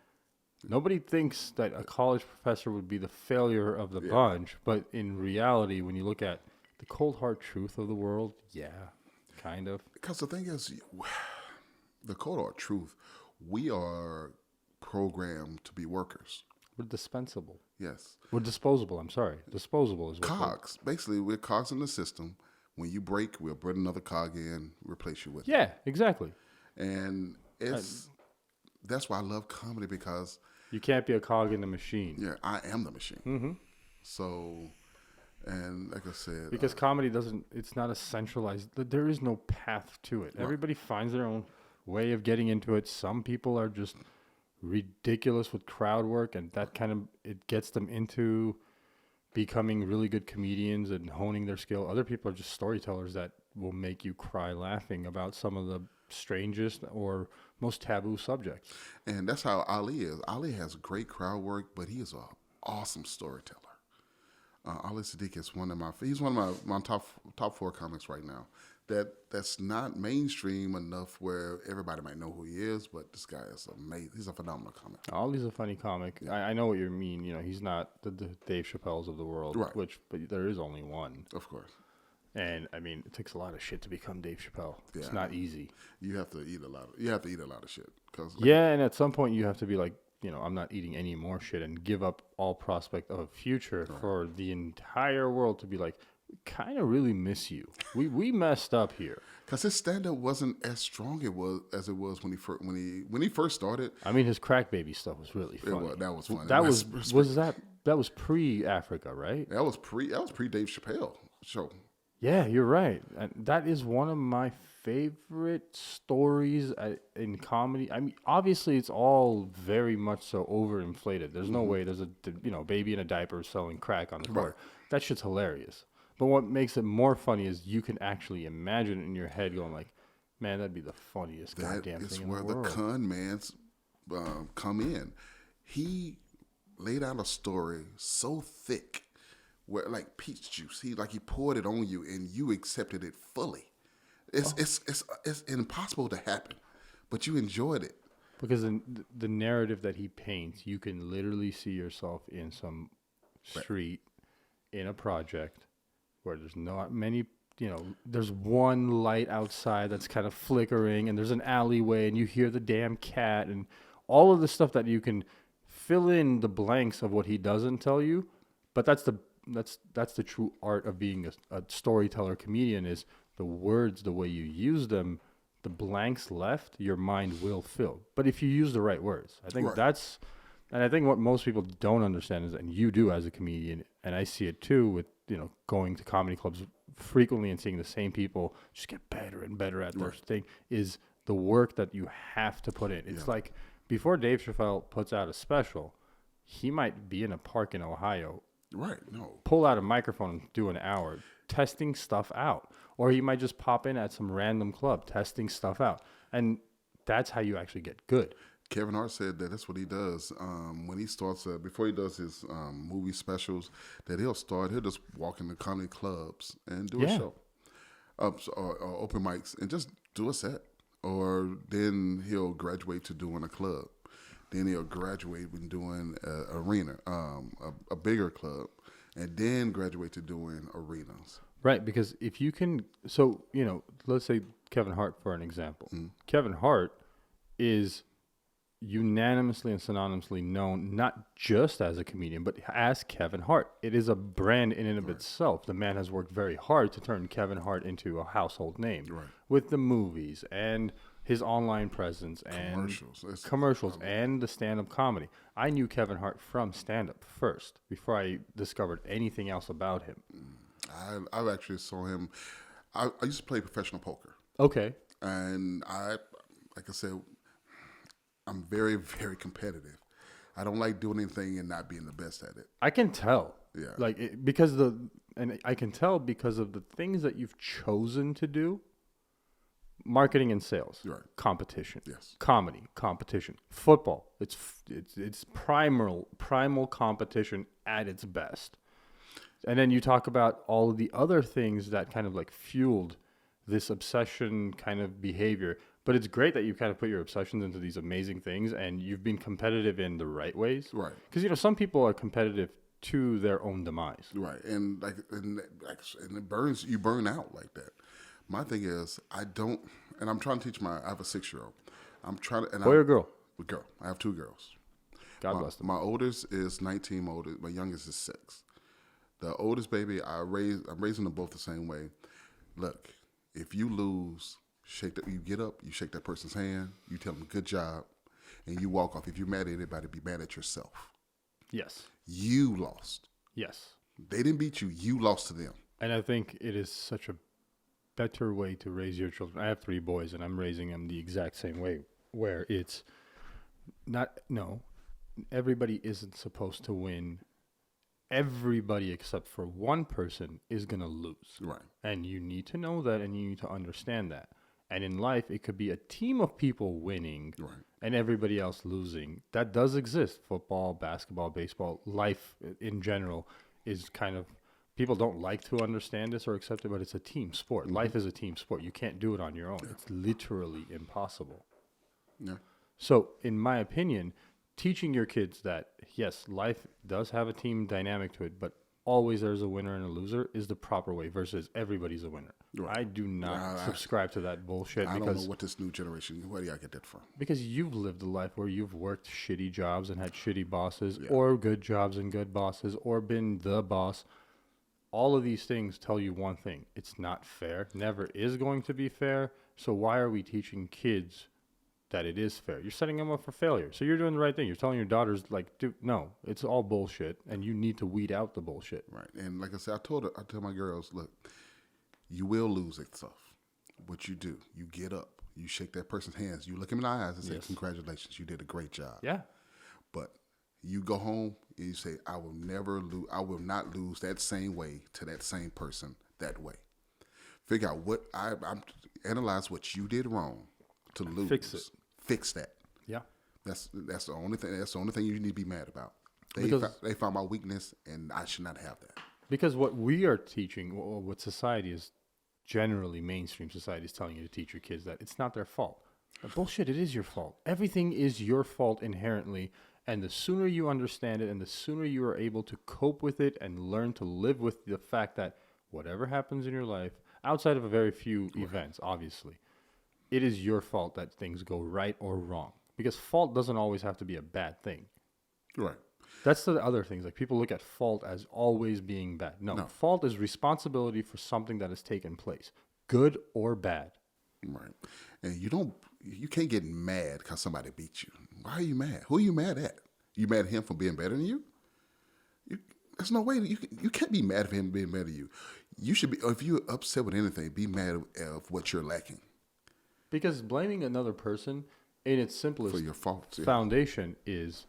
nobody thinks that a college professor would be the failure of the bunch, but in reality, when you look at the cold hard truth of the world, kind of. Because the thing is, the cold hard truth, we are programmed to be workers. We're dispensable. Yes. We're disposable. I'm sorry. Disposable is what cogs. Basically, we're cogs in the system. When you break, we'll put another cog in, replace you with it. Yeah, exactly. And that's why I love comedy, because you can't be a cog in the machine. Yeah, I am the machine. Mm-hmm. So, and like I said, because comedy it's not a centralized. There is no path to it. Right. Everybody finds their own way of getting into it. Some people are just ridiculous with crowd work, and that it gets them into becoming really good comedians and honing their skill. Other people are just storytellers that will make you cry laughing about some of the strangest or most taboo subjects. And that's how Ali is. Ali has great crowd work, but he is an awesome storyteller. Ali Siddiq is he's one of my top 4 comics right now. That's not mainstream enough where everybody might know who he is, but this guy is amazing. He's a phenomenal comic. Ali's a funny comic. Yeah. I know what you mean. He's not the Dave Chappelle's of the world, right? But there is only one, of course. And it takes a lot of shit to become Dave Chappelle. Yeah. It's not easy. You have to eat a lot of shit. And at some point you have to be like, I'm not eating any more shit, and give up all prospect of a future for the entire world to be like, kind of really miss you. We messed up here. Because his stand-up wasn't as strong as it was when he first started. His Crack Baby stuff was really funny. That was funny. Was that that was pre-Africa, right? That was pre Dave Chappelle show. Yeah, you're right. And that is one of my favorite stories in comedy. I mean, obviously, it's all very much so overinflated. There's no way there's a baby in a diaper selling crack on the court. That shit's hilarious. But what makes it more funny is you can actually imagine it in your head, going like, "Man, that'd be the funniest goddamn thing in the world." That is where the con mans come in. He laid out a story so thick, where like peach juice. He poured it on you, and you accepted it fully. It's impossible to happen, but you enjoyed it because the narrative that he paints, you can literally see yourself in some street, in a project where there's not many. There's one light outside that's kind of flickering, and there's an alleyway, and you hear the damn cat, and all of the stuff that you can fill in the blanks of what he doesn't tell you. But that's the true art of being a storyteller comedian, is the words, the way you use them, the blanks left, your mind will fill. But if you use the right words, I think and I think what most people don't understand is, and you do as a comedian, and I see it too with, going to comedy clubs frequently and seeing the same people just get better and better at their thing, is the work that you have to put in. It's like before Dave Chappelle puts out a special, he might be in a park in Ohio. Right, no. Pull out a microphone and do an hour testing stuff out. Or he might just pop in at some random club testing stuff out. And that's how you actually get good. Kevin Hart said that that's what he does. When he starts, before he does his movie specials, that he'll just walk into comedy clubs and do a show. Or open mics and just do a set. Or then he'll graduate to doing a club. Then he'll graduate when doing an arena, a bigger club, and then graduate to doing arenas. Right, because if you can, so, let's say Kevin Hart for an example. Kevin Hart is unanimously and synonymously known not just as a comedian, but as Kevin Hart. It is a brand in and of itself. The man has worked very hard to turn Kevin Hart into a household name with the movies and his online presence and commercials and the stand-up comedy. I knew Kevin Hart from stand-up first before I discovered anything else about him. I actually saw him. I used to play professional poker. Okay. And like I said, I'm very, very competitive. I don't like doing anything and not being the best at it. I can tell. Yeah. I can tell because of the things that you've chosen to do. Marketing and sales, competition, comedy, competition, football. It's primal competition at its best. And then you talk about all of the other things that kind of like fueled this obsession kind of behavior. But it's great that you kind of put your obsessions into these amazing things, and you've been competitive in the right ways. Right. Because some people are competitive to their own demise. Right, and it burns. You burn out like that. My thing is, I don't, and I'm trying to teach I have a 6-year-old. I'm trying to, boy or girl? A girl. I have 2 girls. God bless them. My oldest is 19. My youngest is 6. The oldest baby, I'm raising them both the same way. Look, if you lose, you get up, you shake that person's hand, you tell them good job, and you walk off. If you're mad at anybody, be mad at yourself. Yes. You lost. Yes. They didn't beat you. You lost to them. And I think it is such a better way to raise your children. I have 3 boys, and I'm raising them the exact same way, where it's everybody isn't supposed to win. Everybody except for one person is going to lose. Right. And you need to know that, and you need to understand that. And in life, it could be a team of people winning and everybody else losing. That does exist. Football, basketball, baseball, life in general is kind of, people don't like to understand this or accept it, but it's a team sport. Mm-hmm. Life is a team sport. You can't do it on your own. Yeah. It's literally impossible. Yeah. So, in my opinion, teaching your kids that, yes, life does have a team dynamic to it, but always there's a winner and a loser is the proper way versus everybody's a winner. Right. I do not subscribe to that bullshit. I don't know what this new generation, where do y'all get that from? Because you've lived a life where you've worked shitty jobs and had shitty bosses, or good jobs and good bosses, or been the boss. All of these things tell you one thing. It's not fair. Never is going to be fair. So why are we teaching kids that it is fair. You're setting them up for failure. So you're doing the right thing. You're telling your daughters, like, dude, no, it's all bullshit, and you need to weed out the bullshit. Right. And like I said, I tell my girls, look, you will lose at stuff. What you do, you get up, you shake that person's hands, you look him in the eyes and say, Yes. congratulations, you did a great job. Yeah. But you go home and you say, I will not lose that same way to that same person that way. Figure out I'm analyze what you did wrong to lose. Fix it. Fix that. Yeah. That's the only thing. That's the only thing you need to be mad about. They found my weakness, and I should not have that. Because what we are teaching, or what society is generally, mainstream society is telling you to teach your kids, that it's not their fault. But bullshit, it is your fault. Everything is your fault inherently. And the sooner you understand it, and the sooner you are able to cope with it and learn to live with the fact that whatever happens in your life, outside of a very few events, obviously, it is your fault that things go right or wrong. Because fault doesn't always have to be a bad thing. Right. That's the other things. Like, people look at fault as always being bad. No, fault is responsibility for something that has taken place, good or bad. Right. And you can't get mad because somebody beat you. Why are you mad? Who are you mad at? You mad at him for being better than you? There's no way you can't be mad at him being better than you. You should be, if you're upset with anything, be mad of what you're lacking. Because blaming another person in its simplest For your faults, yeah. foundation is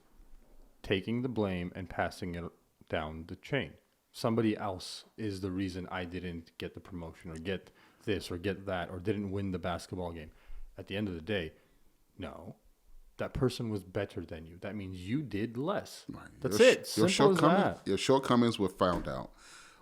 taking the blame and passing it down the chain. Somebody else is the reason I didn't get the promotion or get this or get that or didn't win the basketball game. At the end of the day, no, that person was better than you. That means you did less. Right. That's it. Simple as that. Your shortcomings were found out.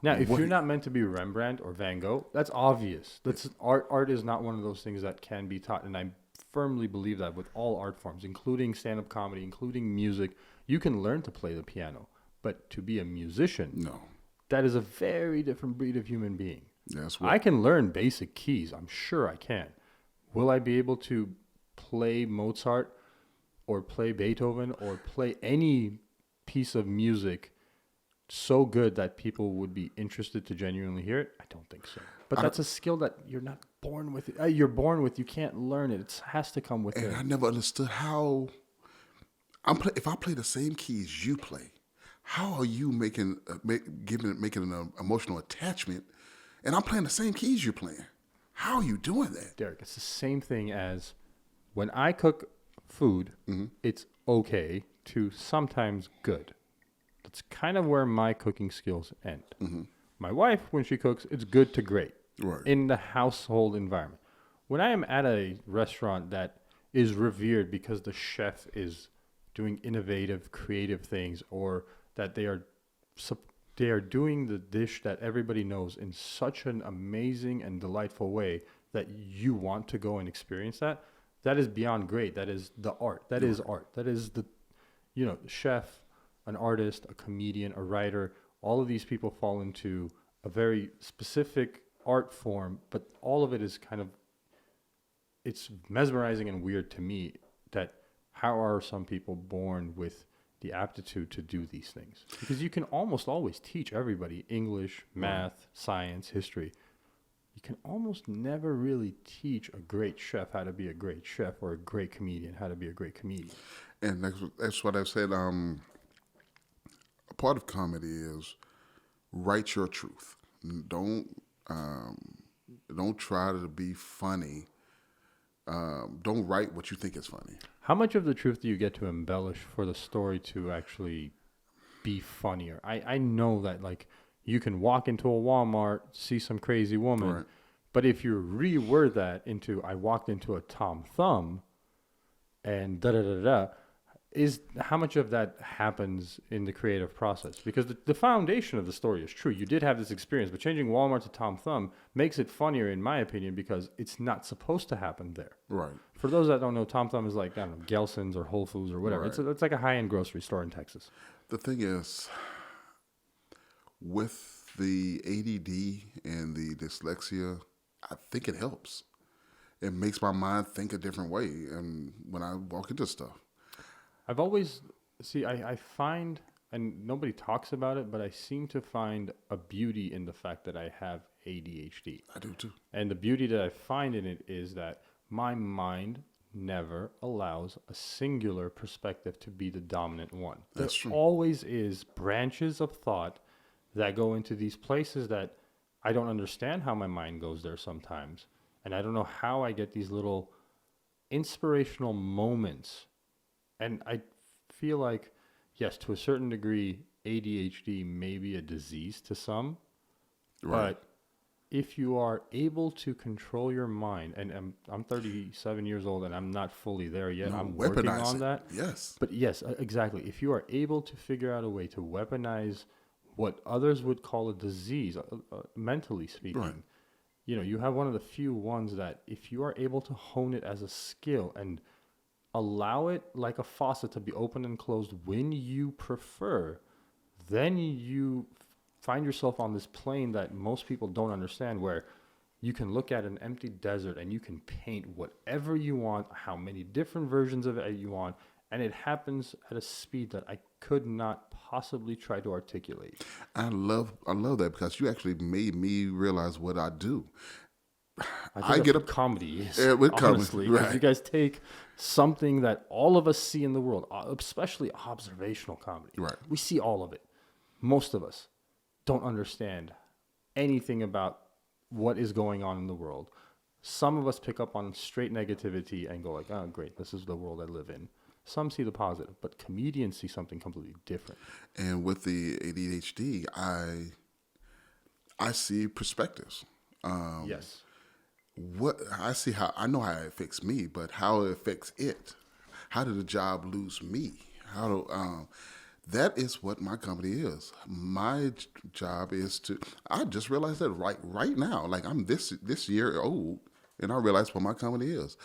Now, if you're not meant to be Rembrandt or Van Gogh, that's obvious. That's art. Art is not one of those things that can be taught, and I firmly believe that with all art forms, including stand-up comedy, including music. You can learn to play the piano, but to be a musician, no, that is a very different breed of human being. That's I can learn basic keys. I'm sure I can. Will I be able to play Mozart or play Beethoven or play any piece of music so good that people would be interested to genuinely hear it? I don't think so. But that's a skill that you're not born with. You're born with. You can't learn it. It has to come with it. And I never understood how. If I play the same keys you play, how are you making an emotional attachment? And I'm playing the same keys you're playing. How are you doing that? Derrick, it's the same thing as when I cook food, it's okay to sometimes good. That's kind of where my cooking skills end. My wife, when she cooks, it's good to great in the household environment. When I am at a restaurant that is revered because the chef is doing innovative, creative things, or that they are doing the dish that everybody knows in such an amazing and delightful way that you want to go and experience that, that is beyond great. That is the art. That is art. That is the chef, an artist, a comedian, a writer. All of these people fall into a very specific art form, but all of it is kind of, it's mesmerizing and weird to me that how are some people born with the aptitude to do these things? Because you can almost always teach everybody English, math, science, history. You can almost never really teach a great chef how to be a great chef or a great comedian how to be a great comedian. And that's what I've said. A part of comedy is write your truth. Don't try to be funny. Don't write what you think is funny. How much of the truth do you get to embellish for the story to actually be funnier? I know that, like, you can walk into a Walmart, see some crazy woman, but if you reword that into, I walked into a Tom Thumb and da-da-da-da, is how much of that happens in the creative process? Because the foundation of the story is true. You did have this experience, but changing Walmart to Tom Thumb makes it funnier, in my opinion, because it's not supposed to happen there. Right. For those that don't know, Tom Thumb is like, I don't know, Gelson's or Whole Foods or whatever. Right. It's like a high-end grocery store in Texas. The thing is, with the ADD and the dyslexia, I think it helps. It makes my mind think a different way, and when I walk into stuff. I've always, I find, and nobody talks about it, but I seem to find a beauty in the fact that I have ADHD. I do too. And the beauty that I find in it is that my mind never allows a singular perspective to be the dominant one. That's true. There always is branches of thought that go into these places that I don't understand how my mind goes there sometimes. And I don't know how I get these little inspirational moments. And I feel like, yes, to a certain degree, ADHD may be a disease to some. Right. But if you are able to control your mind, and I'm 37 years old and I'm not fully there yet. I'm working on that. Yes. But yes, exactly. If you are able to figure out a way to weaponize what others would call a disease, mentally speaking, Right. you know, you have one of the few ones that if you are able to hone it as a skill and allow it like a faucet to be open and closed when you prefer, then you find yourself on this plane that most people don't understand, where you can look at an empty desert and you can paint whatever you want, how many different versions of it you want, and it happens at a speed that I could not possibly try to articulate. I love that, because you actually made me realize what I do. I think get that's what comedy is, with comedy, honestly, because right. you guys take something that all of us see in the world, especially observational comedy. Right. We see all of it. Most of us don't understand anything about what is going on in the world. Some of us pick up on straight negativity and go like, oh, great, this is the world I live in. Some see the positive, but comedians see something completely different. And with the ADHD, I see perspectives. Yes. What I see, how I know how it affects me, but how it affects it. How did the job lose me? That is what my company is. My job is to. I just realized that right now. Like, I'm this year old, and I realize what my company is.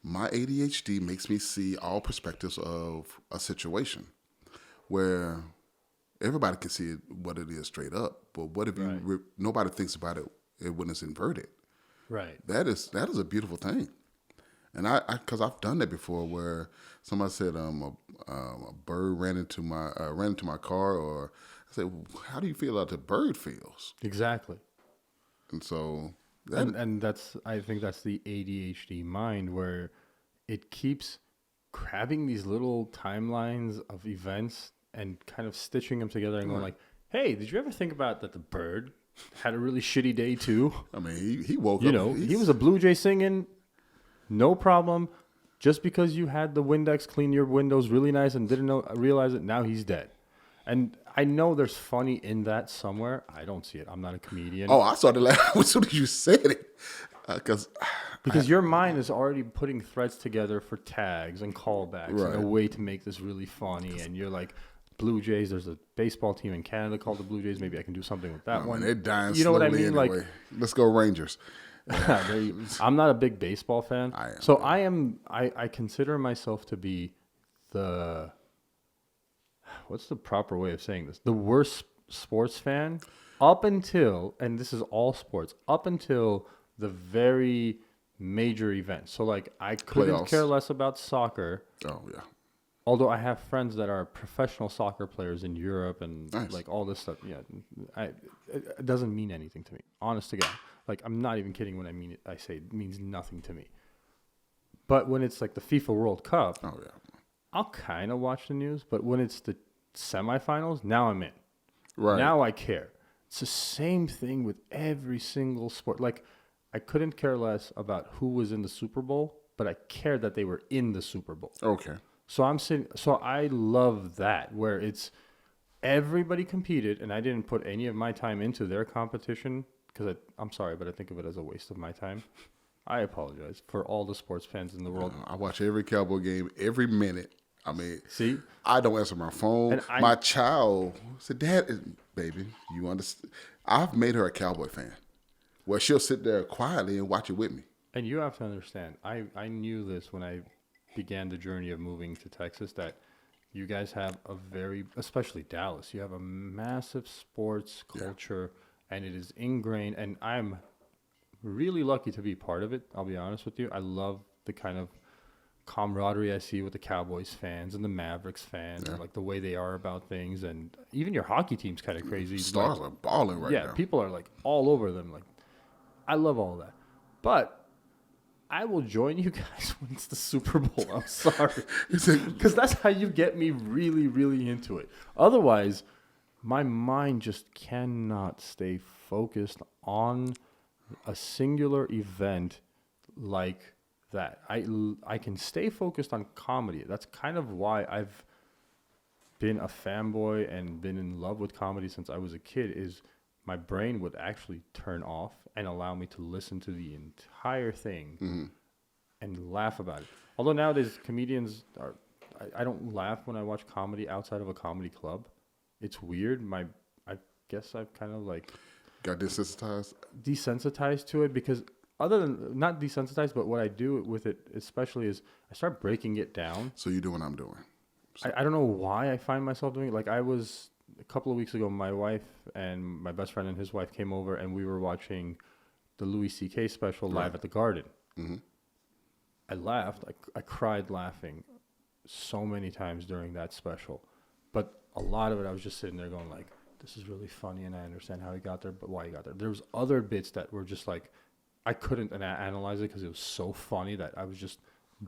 My ADHD makes me see all perspectives of a situation, where everybody can see what it is straight up. But what if nobody thinks about it when it's inverted? Right. That is a beautiful thing. And because I've done that before, where somebody said a bird ran into my car, or I said, how do you feel like the bird feels? Exactly. And so and that's, I think that's the ADHD mind, where it keeps grabbing these little timelines of events and kind of stitching them together and going like, hey, did you ever think about that the bird had a really shitty day too? I mean, he woke up. You know, he was a blue jay singing, no problem. Just because you had the Windex clean your windows really nice and didn't realize it, now he's dead. And I know there's funny in that somewhere. I don't see it. I'm not a comedian. Oh, I started laughing as soon as you said it. Because your mind is already putting threads together for tags and callbacks and a way to make this really funny. And you're like, Blue Jays, there's a baseball team in Canada called the Blue Jays. Maybe I can do something with that one. They're dying. You know what I mean? Anyway. Like, let's go Rangers. I'm not a big baseball fan. I am. So I consider myself to be what's the proper way of saying this? The worst sports fan up until, and this is all sports, up until the very major events. So like, I couldn't care less about soccer. Oh yeah. Although I have friends that are professional soccer players in Europe and Nice. like all this stuff. Yeah, it doesn't mean anything to me. Honest to God. Like, I'm not even kidding when I say it means nothing to me. But when it's like the FIFA World Cup, Oh yeah. I'll kind of watch the news. But when it's the semifinals, now I'm in. Right. Now I care. It's the same thing with every single sport. Like, I couldn't care less about who was in the Super Bowl, but I cared that they were in the Super Bowl. Okay. So I love that, where it's everybody competed, and I didn't put any of my time into their competition, because I'm sorry, but I think of it as a waste of my time. I apologize for all the sports fans in the world. I watch every Cowboy game every minute. I mean, See? I don't answer my phone. My child said, Dad, baby, you understand? I've made her a Cowboy fan. Well, she'll sit there quietly and watch it with me. And you have to understand, I knew this when I began the journey of moving to Texas, that you guys have especially Dallas, you have a massive sports culture, and it is ingrained, and I'm really lucky to be part of it. I'll be honest with you. I love the kind of camaraderie I see with the Cowboys fans and the Mavericks fans, and like the way they are about things, and even your hockey team's kind of crazy. Stars are balling right now. Yeah, people are like all over them. Like, I love all that, but I will join you guys when it's the Super Bowl. I'm sorry. Because that's how you get me really, really into it. Otherwise, my mind just cannot stay focused on a singular event like that. I can stay focused on comedy. That's kind of why I've been a fanboy and been in love with comedy since I was a kid, is my brain would actually turn off and allow me to listen to the entire thing and laugh about it. Although nowadays comedians are, I don't laugh when I watch comedy outside of a comedy club. It's weird. I guess I've kind of like got desensitized to it, because other than not desensitized, but what I do with it especially is I start breaking it down. So you do what I'm doing. So. I don't know why I find myself doing it. Like I was a couple of weeks ago, my wife and my best friend and his wife came over, and we were watching the Louis C.K. special live at the Garden. Mm-hmm. I laughed. I cried laughing so many times during that special. But a lot of it, I was just sitting there going like, this is really funny, and I understand how he got there, but why he got there. There was other bits that were just like, I couldn't analyze it because it was so funny that I was just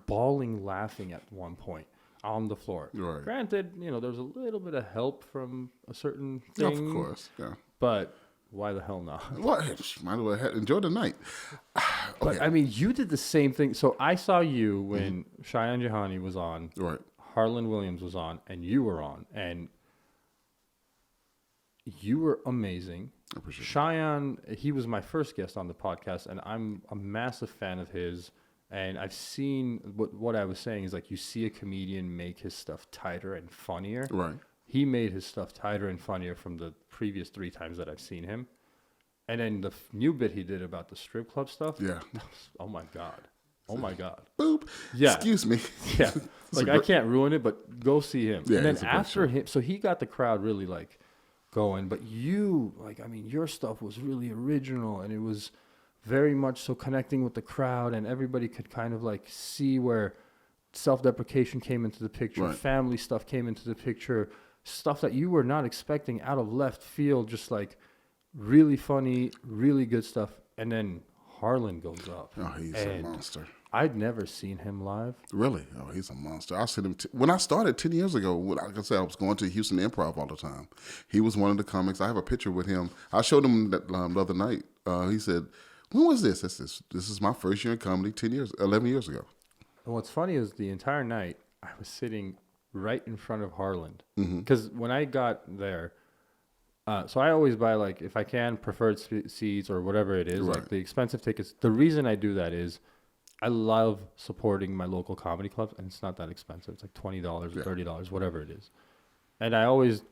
bawling laughing at one point on the floor. Right. Granted, there was a little bit of help from a certain thing. Of course, yeah. But why the hell not? Well, might as well enjoy the night. But, I mean, you did the same thing. So I saw you when Cheyenne Jahani was on. Right. Harlan Williams was on, and you were on. And you were amazing. I appreciate it. Cheyenne, he was my first guest on the podcast, and I'm a massive fan of his. And I've seen what I was saying is like you see a comedian make his stuff tighter and funnier. Right. He made his stuff tighter and funnier from the previous 3 times that I've seen him. And then the new bit he did about the strip club stuff. Yeah. Oh my God. Oh my God. Boop. Yeah. Excuse me. Yeah. Like I can't ruin it, but go see him. Yeah, and then after him, so he got the crowd really like going, but you, like, I mean, your stuff was really original, and it was very much so connecting with the crowd, and everybody could kind of like see where self-deprecation came into the picture, right. Family stuff came into the picture, stuff that you were not expecting out of left field, just like really funny, really good stuff. And then Harlan goes up. Oh, he's a monster. I'd never seen him live. Really? Oh, he's a monster. I've seen him when I started 10 years ago. Like I said, I was going to Houston Improv all the time. He was one of the comics. I have a picture with him. I showed him that the other night. He said, when was this? This is my first year in comedy 11 years ago. And what's funny is the entire night I was sitting right in front of Harlan. Because when I got there, so I always buy, like, if I can, preferred seats or whatever it is, right. like the expensive tickets. The reason I do that is I love supporting my local comedy clubs, and it's not that expensive. It's like $20 or $30, whatever it is. And I always,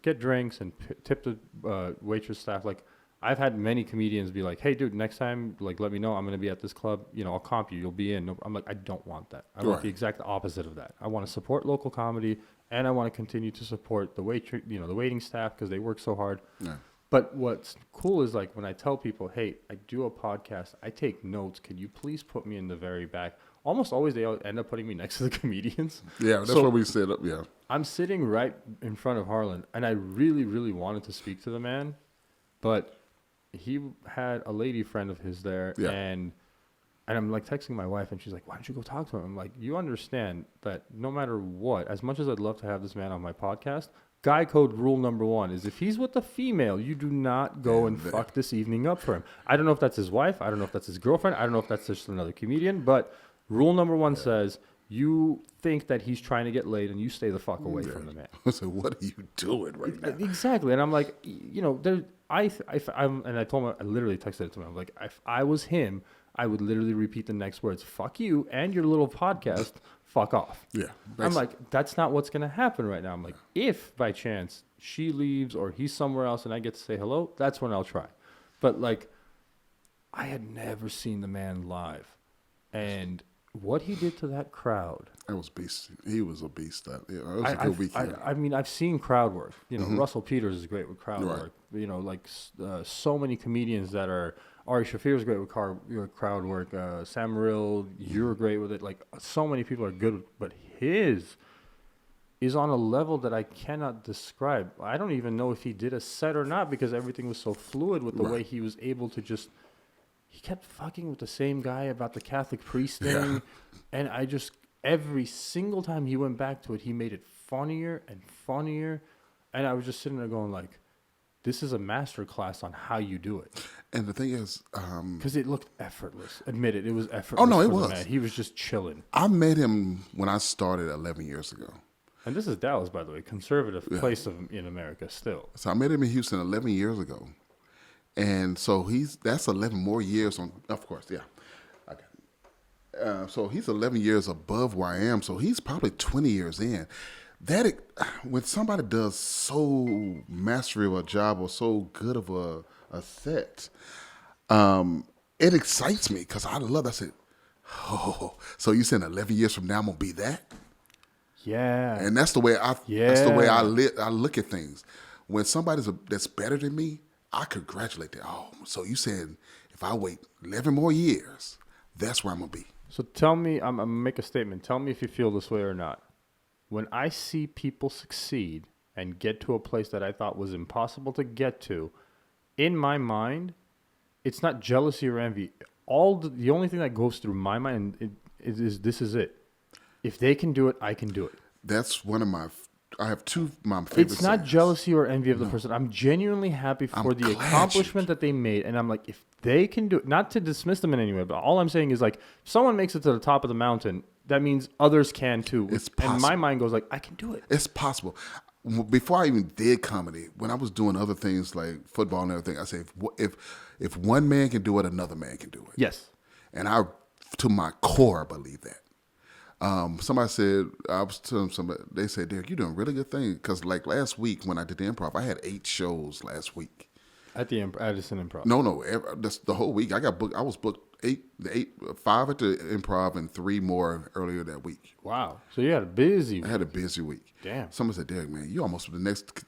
get drinks and tip the waitress staff. Like, I've had many comedians be like, hey, dude, next time, like, let me know. I'm going to be at this club. I'll comp you. You'll be in. I'm like, I don't want that. I want the exact opposite of that. I want to support local comedy, and I want to continue to support the waiting staff because they work so hard. Yeah. But what's cool is, like, when I tell people, hey, I do a podcast, I take notes. Can you please put me in the very back? Almost always they end up putting me next to the comedians. Yeah, that's where we set up, yeah. I'm sitting right in front of Harlan, and I really, really wanted to speak to the man, but he had a lady friend of his there, and I'm, like, texting my wife, and she's like, why don't you go talk to him? I'm like, you understand that no matter what, as much as I'd love to have this man on my podcast, guy code rule number 1 is if he's with a female, you do not go and fuck this evening up for him. I don't know if that's his wife. I don't know if that's his girlfriend. I don't know if that's just another comedian. But rule number 1 says you think that he's trying to get laid, and you stay the fuck away from the man. So what are you doing right now? Exactly. And I'm like, and I told him, I literally texted it to him. I'm like, if I was him, I would literally repeat the next words, fuck you and your little podcast, fuck off. Yeah. Basically. I'm like, that's not what's going to happen right now. I'm like, if by chance she leaves or he's somewhere else and I get to say hello, that's when I'll try. But, like, I had never seen the man live. And what he did to that crowd. That was beast. He was a beast. It was a good weekend. I mean, I've seen crowd work. Russell Peters is great with crowd work. So many comedians that are... Ari Shafir is great with crowd work. Sam Morrill, you're great with it. Like, so many people are good, but his is on a level that I cannot describe. I don't even know if he did a set or not because everything was so fluid with the way he was able to just... he kept fucking with the same guy about the Catholic priest thing. And I just, every single time he went back to it, he made it funnier and funnier. And I was just sitting there going like, this is a master class on how you do it. And the thing is, because it looked effortless. Admit it, it was effortless. Oh no, it for was. The man. He was just chilling. I met him when I started 11 years ago. And this is Dallas, by the way, conservative place in America still. So I met him in Houston 11 years ago, and so that's 11 more years on. Of course, yeah. So he's 11 years above where I am. So he's probably 20 years in. When somebody does so mastery of a job or so good of a set, it excites me because I love. I said, oh, so you saying 11 years from now I'm gonna be that? Yeah. And that's the way I look at things. When somebody's that's better than me, I congratulate them. Oh, so you saying if I wait 11 more years, that's where I'm gonna be. So tell me, I'm gonna make a statement. Tell me if you feel this way or not. When I see people succeed and get to a place that I thought was impossible to get to, in my mind, it's not jealousy or envy. The only thing that goes through my mind is this is it. If they can do it, I can do it. That's one of I have two of my favorite It's not sayings. Jealousy or envy of the person. I'm genuinely happy for the accomplishment that they made. And I'm like, if they can do it, not to dismiss them in any way, but all I'm saying is like, if someone makes it to the top of the mountain, that means others can too. It's possible. And my mind goes like, I can do it. It's possible. Before I even did comedy, when I was doing other things like football and everything, I say, if one man can do it, another man can do it. Yes. And I, to my core, believe that. Somebody said, I was telling somebody, they said, Derrick, you're doing a really good thing. Because like last week when I did the improv, I had 8 shows last week. At Addison Improv. No, that's the whole week. I was booked 5 at the improv and 3 more earlier that week. Wow. So you had a busy week. I had a busy week. Damn. Somebody said, Derrick, man, you almost the next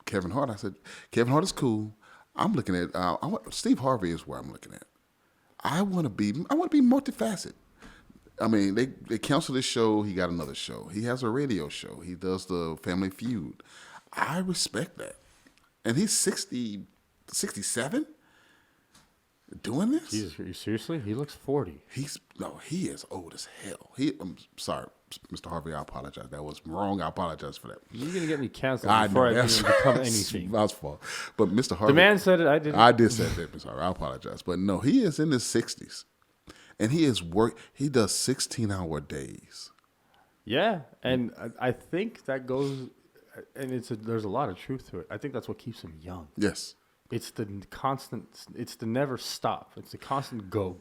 Kevin Hart. I said, Kevin Hart is cool. I'm looking at, Steve Harvey is where I'm looking at. I want to be multifaceted. I mean, they canceled his show. He got another show. He has a radio show. He does the Family Feud. I respect that. And he's 67 doing this? Jesus, seriously? He looks 40. He is old as hell. I'm sorry, Mr. Harvey, I apologize. That was wrong. I apologize for that. You're going to get me canceled before I even become anything. That's fault. But Mr. Harvey. The man said it. I didn't. I did say that, Mr. Harvey. I apologize. But no, he is in his 60s. And he does 16-hour days. Yeah, and I think that goes, and there's a lot of truth to it. I think that's what keeps him young. Yes. It's the never stop. It's the constant go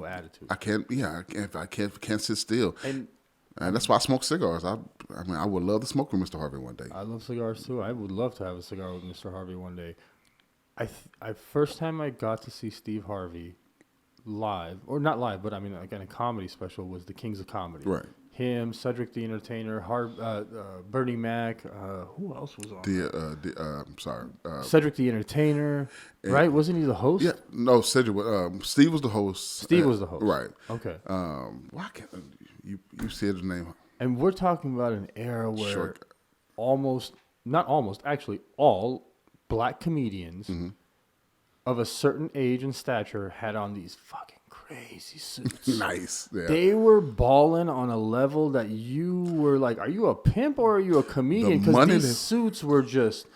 attitude. I can't sit still. And that's why I smoke cigars. I mean, I would love to smoke with Mr. Harvey one day. I love cigars too. I would love to have a cigar with Mr. Harvey one day. First time I got to see Steve Harvey live, or not live, but I mean like in a comedy special, was the Kings of Comedy. Right. Him, Cedric the Entertainer, Bernie Mac. Who else was on? Cedric the Entertainer, right? Wasn't he the host? Yeah. No, Cedric. Steve was the host. Steve was the host. Right. Okay. Why can't you said his name? And we're talking about an era where actually all black comedians of a certain age and stature had on these fucking crazy suits. Nice. Yeah. They were balling on a level that you were like, are you a pimp or are you a comedian? Because these suits were just,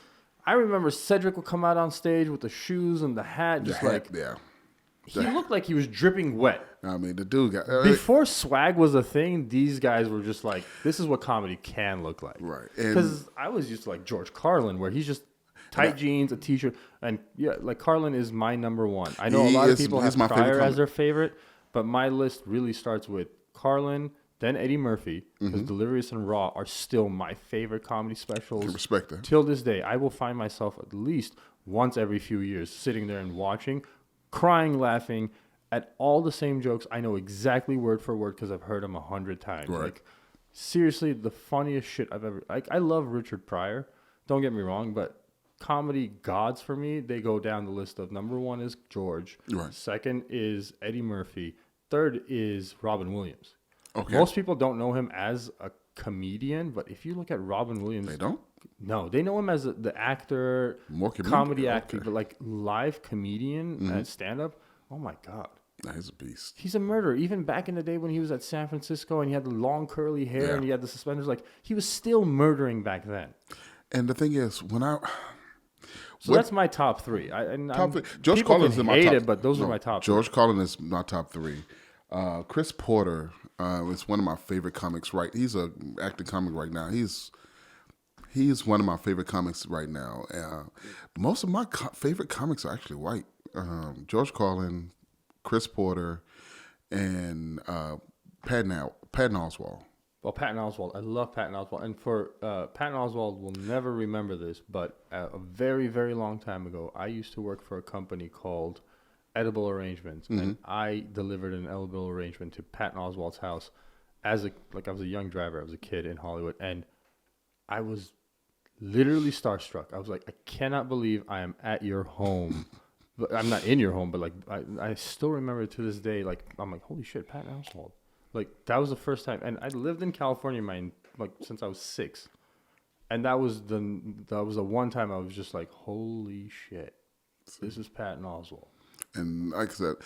I remember Cedric would come out on stage with the shoes and the hat, he looked like he was dripping wet. I mean, the dude got... Before swag was a thing, these guys were just like, this is what comedy can look like. Right. Because I was used to like George Carlin, where he's just tight jeans, a t-shirt, and yeah, like Carlin is my number one. I know a lot of people have Pryor as their favorite, but my list really starts with Carlin, then Eddie Murphy, because Delirious and Raw are still my favorite comedy specials. I respect that. Till this day, I will find myself at least once every few years sitting there and watching, crying, laughing at all the same jokes. I know exactly word for word because I've heard them 100 times. Right. Like, seriously, the funniest shit I've ever... Like, I love Richard Pryor. Don't get me wrong, but comedy gods for me, they go down the list of number 1 is George. Right. Second is Eddie Murphy. Third is Robin Williams. Okay. Most people don't know him as a comedian, but if you look at Robin Williams... They don't? No, they know him as the actor, More comedy actor, but like live comedian and stand-up. Oh my God. Nah, he's a beast. He's a murderer. Even back in the day when he was at San Francisco and he had the long curly hair and he had the suspenders, like he was still murdering back then. And the thing is, So that's my top three. Top three. George Carlin is in my top. But those are my top. George Carlin is my top three. Chris Porter is one of my favorite comics. Right, he's an acting comic right now. He's one of my favorite comics right now. Most of my favorite comics are actually white. George Carlin, Chris Porter, and Patton Oswalt. Well, Patton Oswalt. I love Patton Oswalt. And for Patton Oswalt will never remember this, but a very, very long time ago, I used to work for a company called Edible Arrangements, and I delivered an edible arrangement to Patton Oswalt's house I was a young driver. I was a kid in Hollywood, and I was literally starstruck. I was like, I cannot believe I am at your home. But I'm not in your home, but like I still remember to this day. Like I'm like, holy shit, Patton Oswalt. Like that was the first time, and I lived in California, since I was 6, and that was the one time I was just like, holy shit, this is Patton Oswalt. And like I said,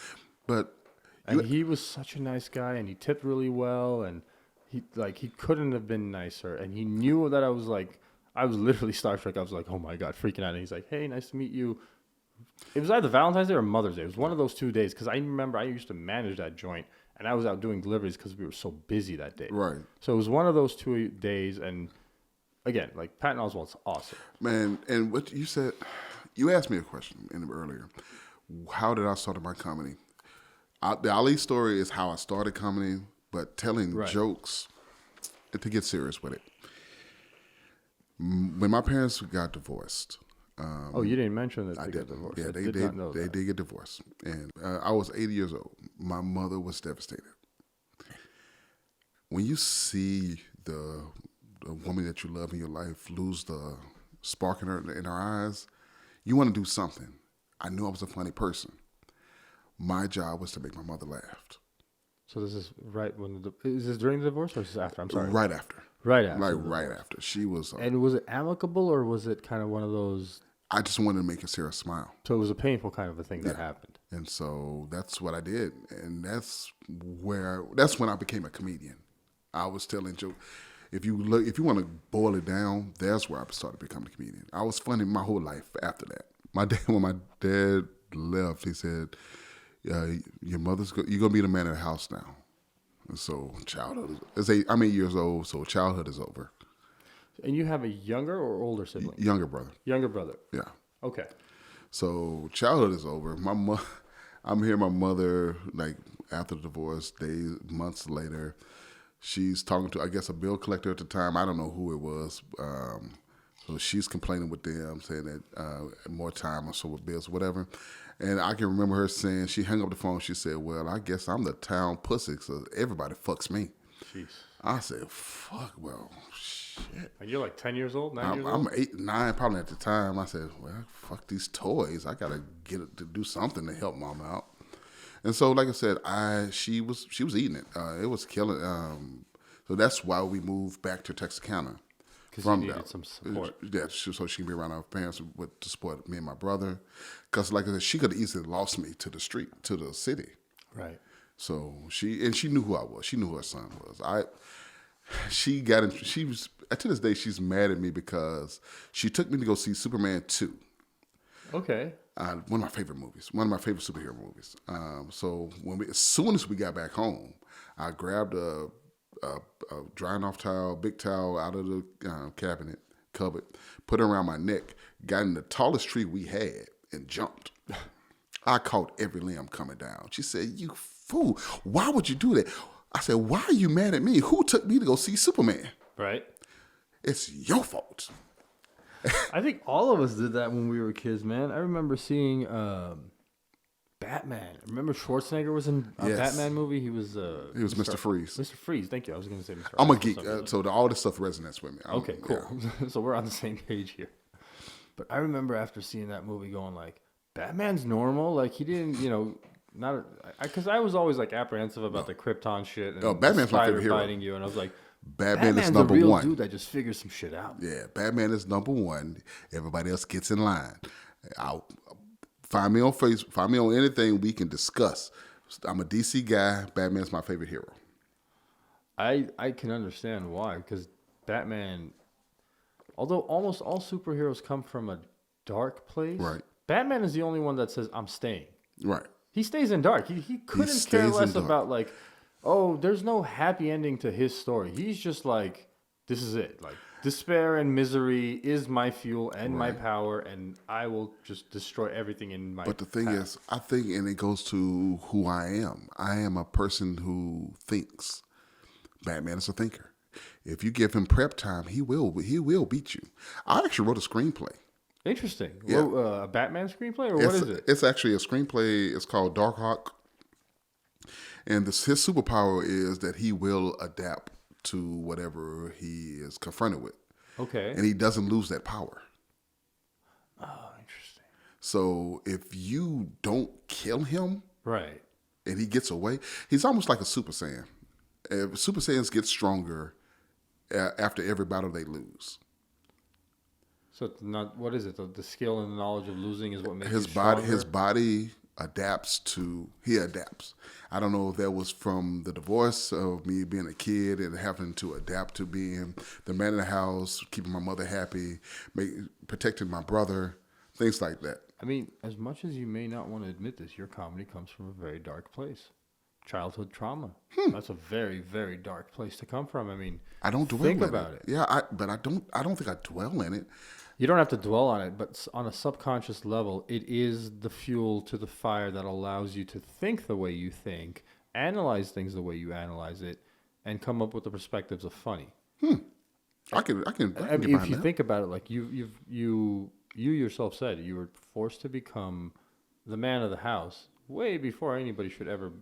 he was such a nice guy, and he tipped really well, and he couldn't have been nicer, and he knew that I was literally starstruck. I was like, oh my God, freaking out. And he's like, hey, nice to meet you. It was either Valentine's Day or Mother's Day. It was one of those 2 days, because I remember I used to manage that joint, and I was out doing deliveries because we were so busy that day. Right. So it was one of those 2 days, and again, like Patton Oswalt's awesome. Man, and what you said, you asked me a question earlier. How did I start my comedy? The Ali story is how I started comedy, but telling jokes, to get serious with it. When my parents got divorced. You didn't mention that I they did. got divorced. Yeah, they did get divorced. And I was 80 years old. My mother was devastated. When you see the woman that you love in your life lose the spark in her eyes, you want to do something. I knew I was a funny person. My job was to make my mother laugh. So this is right when is this during the divorce or is this after? I'm sorry. Right after. Right after. Like right after. She was. And was it amicable or was it kind of one of those? I just wanted to make Sarah smile. So it was a painful kind of a thing that happened. And so that's what I did, and that's when I became a comedian. I was telling jokes. If you want to boil it down, that's where I started becoming a comedian. I was funny my whole life after that. When my dad left, he said, "Your mother's you're gonna be the man of the house now." And so I'm 8 years old, so childhood is over. And you have a younger or older sibling? Younger brother. Younger brother. Yeah. Okay. So childhood is over. I'm hearing my mother, like after the divorce, months later, she's talking to, I guess, a bill collector at the time. I don't know who it was. So she's complaining with them, saying that more time or so with bills, whatever. And I can remember her saying, she hung up the phone. She said, well, I guess I'm the town pussy, so everybody fucks me. Jeez. I said, fuck, well, shit. And you're like 10 years old, 9 years old? I'm 8, 9 probably at the time. I said, well, fuck these toys. I got to get it to do something to help mom out. And so, like I said, she was eating it. It was killing. So that's why we moved back to Texarkana. Because you needed some support. Yeah, so she can be around our parents to support me and my brother. Because, like I said, she could have easily lost me to the street, to the city. Right. So she knew who I was. She knew who her son was. She was, to this day, she's mad at me because she took me to go see Superman 2. Okay. One of my favorite movies. One of my favorite superhero movies. So as soon as we got back home, I grabbed a drying off towel, big towel out of the cupboard, put it around my neck, got in the tallest tree we had, and jumped. I caught every limb coming down. She said, you fool, why would you do that? I said, why are you mad at me? Who took me to go see Superman? Right. It's your fault. I think all of us did that when we were kids, man. I remember seeing Batman. Remember Schwarzenegger was in a Batman movie? He was Mr. Freeze. Mr. Freeze, thank you. I was going to say Mr. I'm a geek, so all this stuff resonates with me. Okay, cool. Yeah. So we're on the same page here. But I remember after seeing that movie going like, Batman's normal? Like he didn't, because I was always like apprehensive about the Krypton shit and Batman's my favorite hero. Biting you, and I was like, Batman's is number one. Dude that just figures some shit out. Yeah, Batman is number one. Everybody else gets in line. Find me on Facebook. Find me on anything we can discuss. I'm a DC guy. Batman's my favorite hero. I can understand why, because Batman, although almost all superheroes come from a dark place, Right. Batman is the only one that says, I'm staying. Right. He stays in dark. He couldn't care less about, like, oh, there's no happy ending to his story. He's just like, this is it. Like, despair and misery is my fuel and my power, and I will just destroy everything in my But the thing is, I think, and it goes to who I am. I am a person who thinks. Batman is a thinker. If you give him prep time, he will beat you. I actually wrote a screenplay. Interesting. Yeah. Well, a Batman screenplay, or what is it? It's actually a screenplay. It's called Darkhawk. And his superpower is that he will adapt to whatever he is confronted with. Okay. And he doesn't lose that power. Oh, interesting. So if you don't kill him, Right. and he gets away, he's almost like a Super Saiyan. Super Saiyans get stronger after every battle they lose. So it's not, what is it? The skill and the knowledge of losing is what makes His you body, stronger? his body he adapts. I don't know if that was from the divorce of me being a kid and having to adapt to being the man in the house, keeping my mother happy, protecting my brother, things like that. I mean, as much as you may not want to admit this, your comedy comes from a very dark place. Childhood trauma. That's a very, very dark place to come from. I mean, I don't dwell think in about it. Yeah, but I don't think I dwell in it. You don't have to dwell on it, but on a subconscious level, it is the fuel to the fire that allows you to think the way you think, analyze things the way you analyze it, and come up with the perspectives of funny. I can I get mean, if behind you that. think about it, like you yourself said, you were forced to become the man of the house way before anybody should ever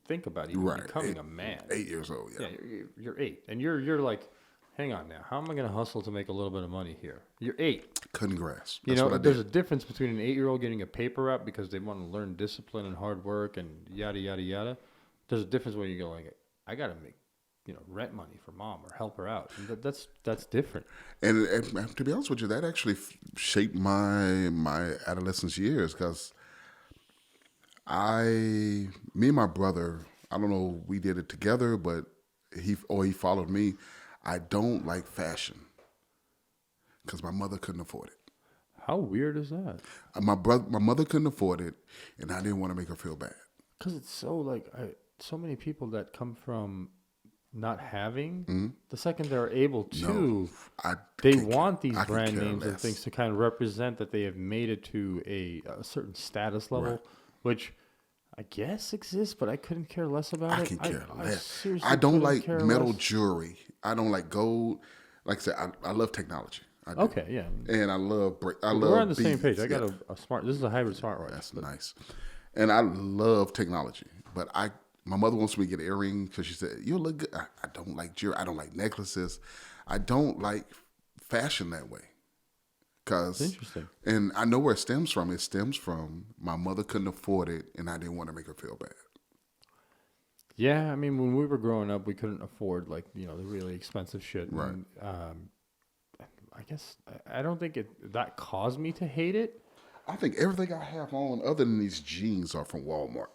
think about even becoming a man. 8 years old, yeah. Yeah, you're 8, and you're like, hang on now, how am I going to hustle to make a little bit of money here? You're 8. Cutting grass. You That's know, what I there's did. a difference between an 8-year-old getting a paper route because they want to learn discipline and hard work and yada yada yada. There's a difference when you go like, I got to make, rent money for mom or help her out. And that's different. And to be honest with you, that actually shaped my adolescence years because me and my brother, I don't know, we did it together, but he followed me. I don't like fashion because my mother couldn't afford it. How weird is that? My mother couldn't afford it, and I didn't want to make her feel bad. Because it's so like so many people that come from not having the second they're able to, they want these brand names and things to kind of represent that they have made it to a certain status level, which I guess exists, but I couldn't care less about it. I can care less. I don't like metal less. jewelry. I don't like gold. Like I said, I love technology. I do. Okay, yeah. And I love We're on the same beads. page. I got a smart. This is a hybrid smartwatch. That's nice. And I love technology. But my mother wants me to get an earring because she said, you'll look good. I don't like jewelry. I don't like necklaces. I don't like fashion that way. Interesting. And I know where it stems from. It stems from my mother couldn't afford it, and I didn't want to make her feel bad. Yeah, I mean, when we were growing up, we couldn't afford the really expensive shit. Right. And, I guess I don't think that caused me to hate it. I think everything I have on, other than these jeans, are from Walmart.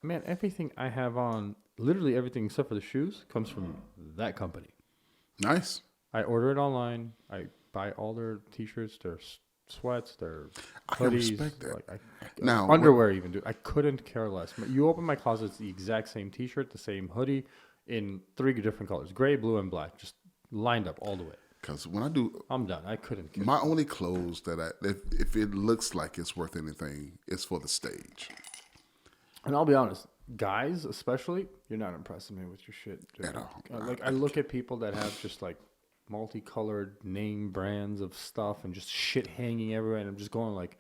Man, everything I have on, literally everything except for the shoes, comes from that company. Nice. I order it online. I buy all their t-shirts, their sweats, their hoodies. I can respect that. Now, underwear even, dude. I couldn't care less. You open my closet, it's the exact same t-shirt, the same hoodie, in 3 different colors: gray, blue, and black, just lined up all the way. Because when I do, I'm done. I couldn't care. My only clothes that if it looks like it's worth anything, it's for the stage. And I'll be honest, guys especially, you're not impressing me with your shit, dude. At all. I look at people that have just like multicolored name brands of stuff and just shit hanging everywhere, and I'm just going like,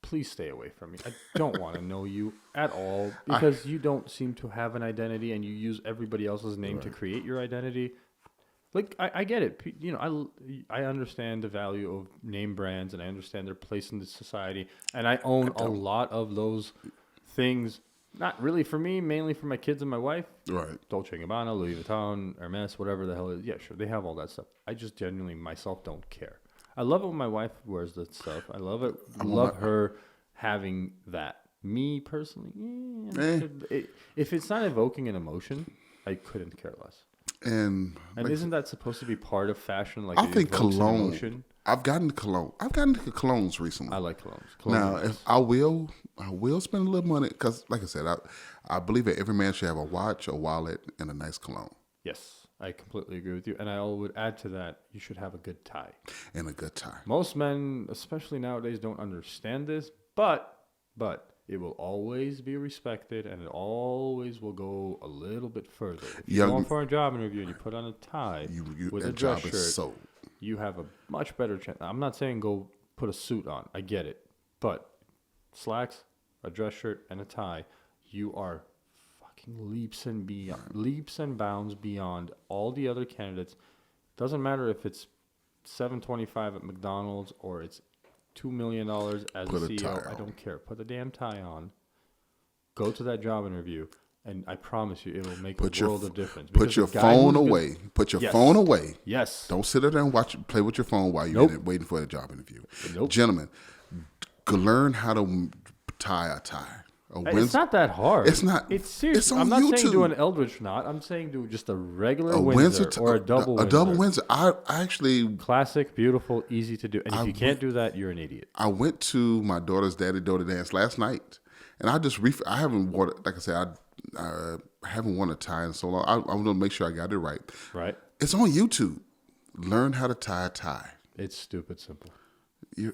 please stay away from me. I don't want to know you at all because you don't seem to have an identity and you use everybody else's name to create your identity. Like, I get it. I understand the value of name brands and I understand their place in the society. And I own a lot of those things. Not really for me, mainly for my kids and my wife. Right. Dolce & Gabbana, Louis Vuitton, Hermes, whatever the hell it is. Yeah, sure. They have all that stuff. I just genuinely myself don't care. I love it when my wife wears that stuff. I love it. I want Love my, her having that. Me personally, eh, if it's not evoking an emotion, I couldn't care less. and And like, isn't that supposed to be part of fashion? Like I it think evokes an cologne. emotion. I've gotten to cologne. I've gotten to colognes recently. I like colognes. Now, Colognes are if nice. I will spend a little money because, like I said, I believe that every man should have a watch, a wallet, and a nice cologne Yes, I completely agree with you. And I would add to that, you should have a good tie. and a good tie. Most men, especially nowadays, don't understand this, but it will always be respected, and it always will go a little bit further. If you're going for a job interview and you put on a tie with a that dress job shirt, is sold. you have a much better chance. I'm not saying go put a suit on. I get it, but slacks, a dress shirt, and a tie, you are fucking leaps and bounds beyond all the other candidates. Doesn't matter if it's $7.25 at McDonald's or it's $2 million as Put a a CEO. tie I on. don't care. Put the damn tie on. Go to that job interview, and I promise you, it will make a world of difference. Put Because your the guy phone who's away. Put your Yes. phone away. Yes. Don't sit there and play with your phone while you're Nope. in it, waiting for a job interview. Nope. Gentlemen, learn how to tie a tie. It's not that hard. It's not. It's serious. It's on I'm not saying YouTube. do an Eldritch knot. I'm saying do just a regular A Windsor, Windsor or a double Windsor. A double Windsor. I actually Classic, beautiful, easy to do. And if I you can't do that, you're an idiot. I went to my daughter's daddy-daughter dance last night, and I just I haven't worn like I said I haven't worn a tie in so long. I'm gonna make sure I got it right. Right? It's on YouTube. Learn how to tie a tie. It's stupid simple. You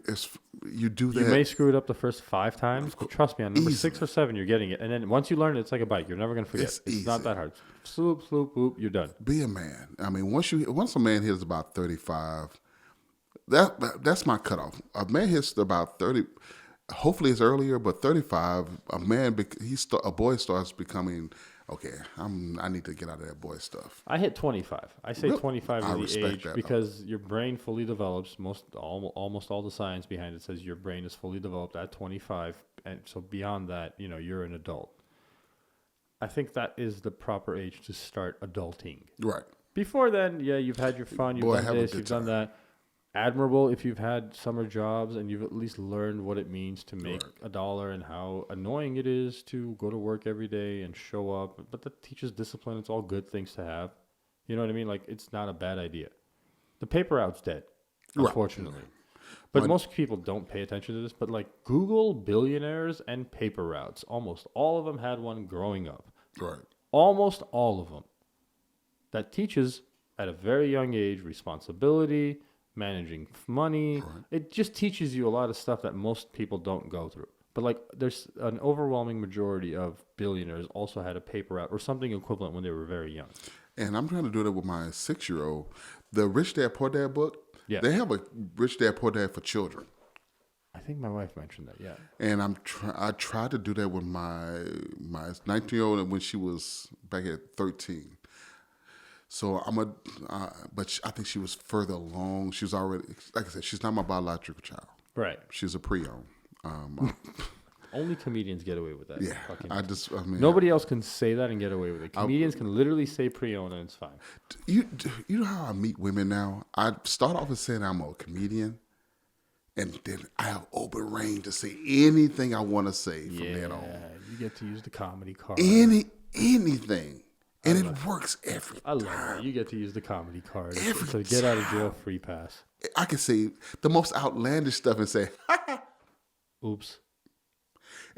do that. You may screw it up the first 5 times, but trust me, on number Easily. 6 or 7, you're getting it. And then once you learn it, it's like a bike. You're never going to forget. It's not easy. that hard. Sloop, sloop, whoop, you're done. Be a man. I mean, once a man hits about 35, that's my cutoff. A man hits about 30. Hopefully, it's earlier, but 35. A boy starts becoming okay. I need to get out of that boy stuff. I hit 25. I say Really? 25 I is the respect age that, because your brain fully develops. Almost all the science behind it says your brain is fully developed at 25, and so beyond that, you're an adult. I think that is the proper age to start adulting. Right. Before then, yeah, you've had your fun, you've Boy, done have a this, good you've done that. Admirable if you've had summer jobs and you've at least learned what it means to make $1 and how annoying it is to go to work every day and show up. But that teaches discipline. It's all good things to have. You know what I mean? Like, it's not a bad idea. The paper route's dead, unfortunately. But most people don't pay attention to this. But, like, Google billionaires and paper routes. Almost all of them had one growing up. Right. Almost all of them. That teaches, at a very young age, responsibility, managing money. Right. It just teaches you a lot of stuff that most people don't go through. But like, there's an overwhelming majority of billionaires also had a paper route or something equivalent when they were very young. And I'm trying to do that with my 6-year-old. The Rich Dad Poor Dad book. Yeah. They have a Rich Dad Poor Dad for children. I think my wife mentioned that. Yeah. And I tried to do that with my 19-year-old when she was back at 13. So but I think she was further along. She was already, like I said, she's not my biological child. Right. She's a pre-owned. Only comedians get away with that. Yeah. Nobody else can say that and get away with it. Comedians can literally say pre-owned and it's fine. You know how I meet women now? I start off with saying I'm a comedian, and then I have open range to say anything I want to say from then on. Yeah, you get to use the comedy card. Anything. And it works every I love time. it. You get to use the comedy card. Every It's a get out of jail free pass. I can say the most outlandish stuff and say, Oops.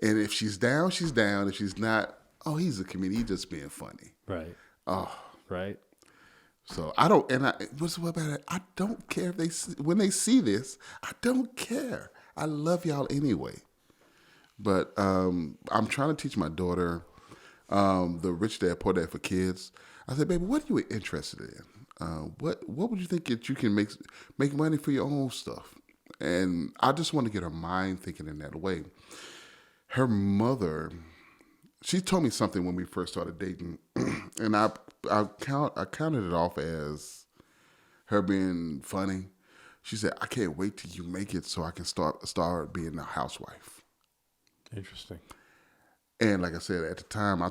and if she's down, she's down. If she's not, oh, he's a comedian. He's just being funny. Right. Oh. Right. So what's about it? I don't care when they see this, I don't care. I love y'all anyway. But I'm trying to teach my daughter the Rich Dad Poor Dad for kids. I said, baby, what are you interested in? What would you think that you can make money for your own stuff? And I just want to get her mind thinking in that way. Her mother, she told me something when we first started dating, and I counted it off as her being funny. She said, I can't wait till you make it so I can start being a housewife. Interesting. And like I said, at the time,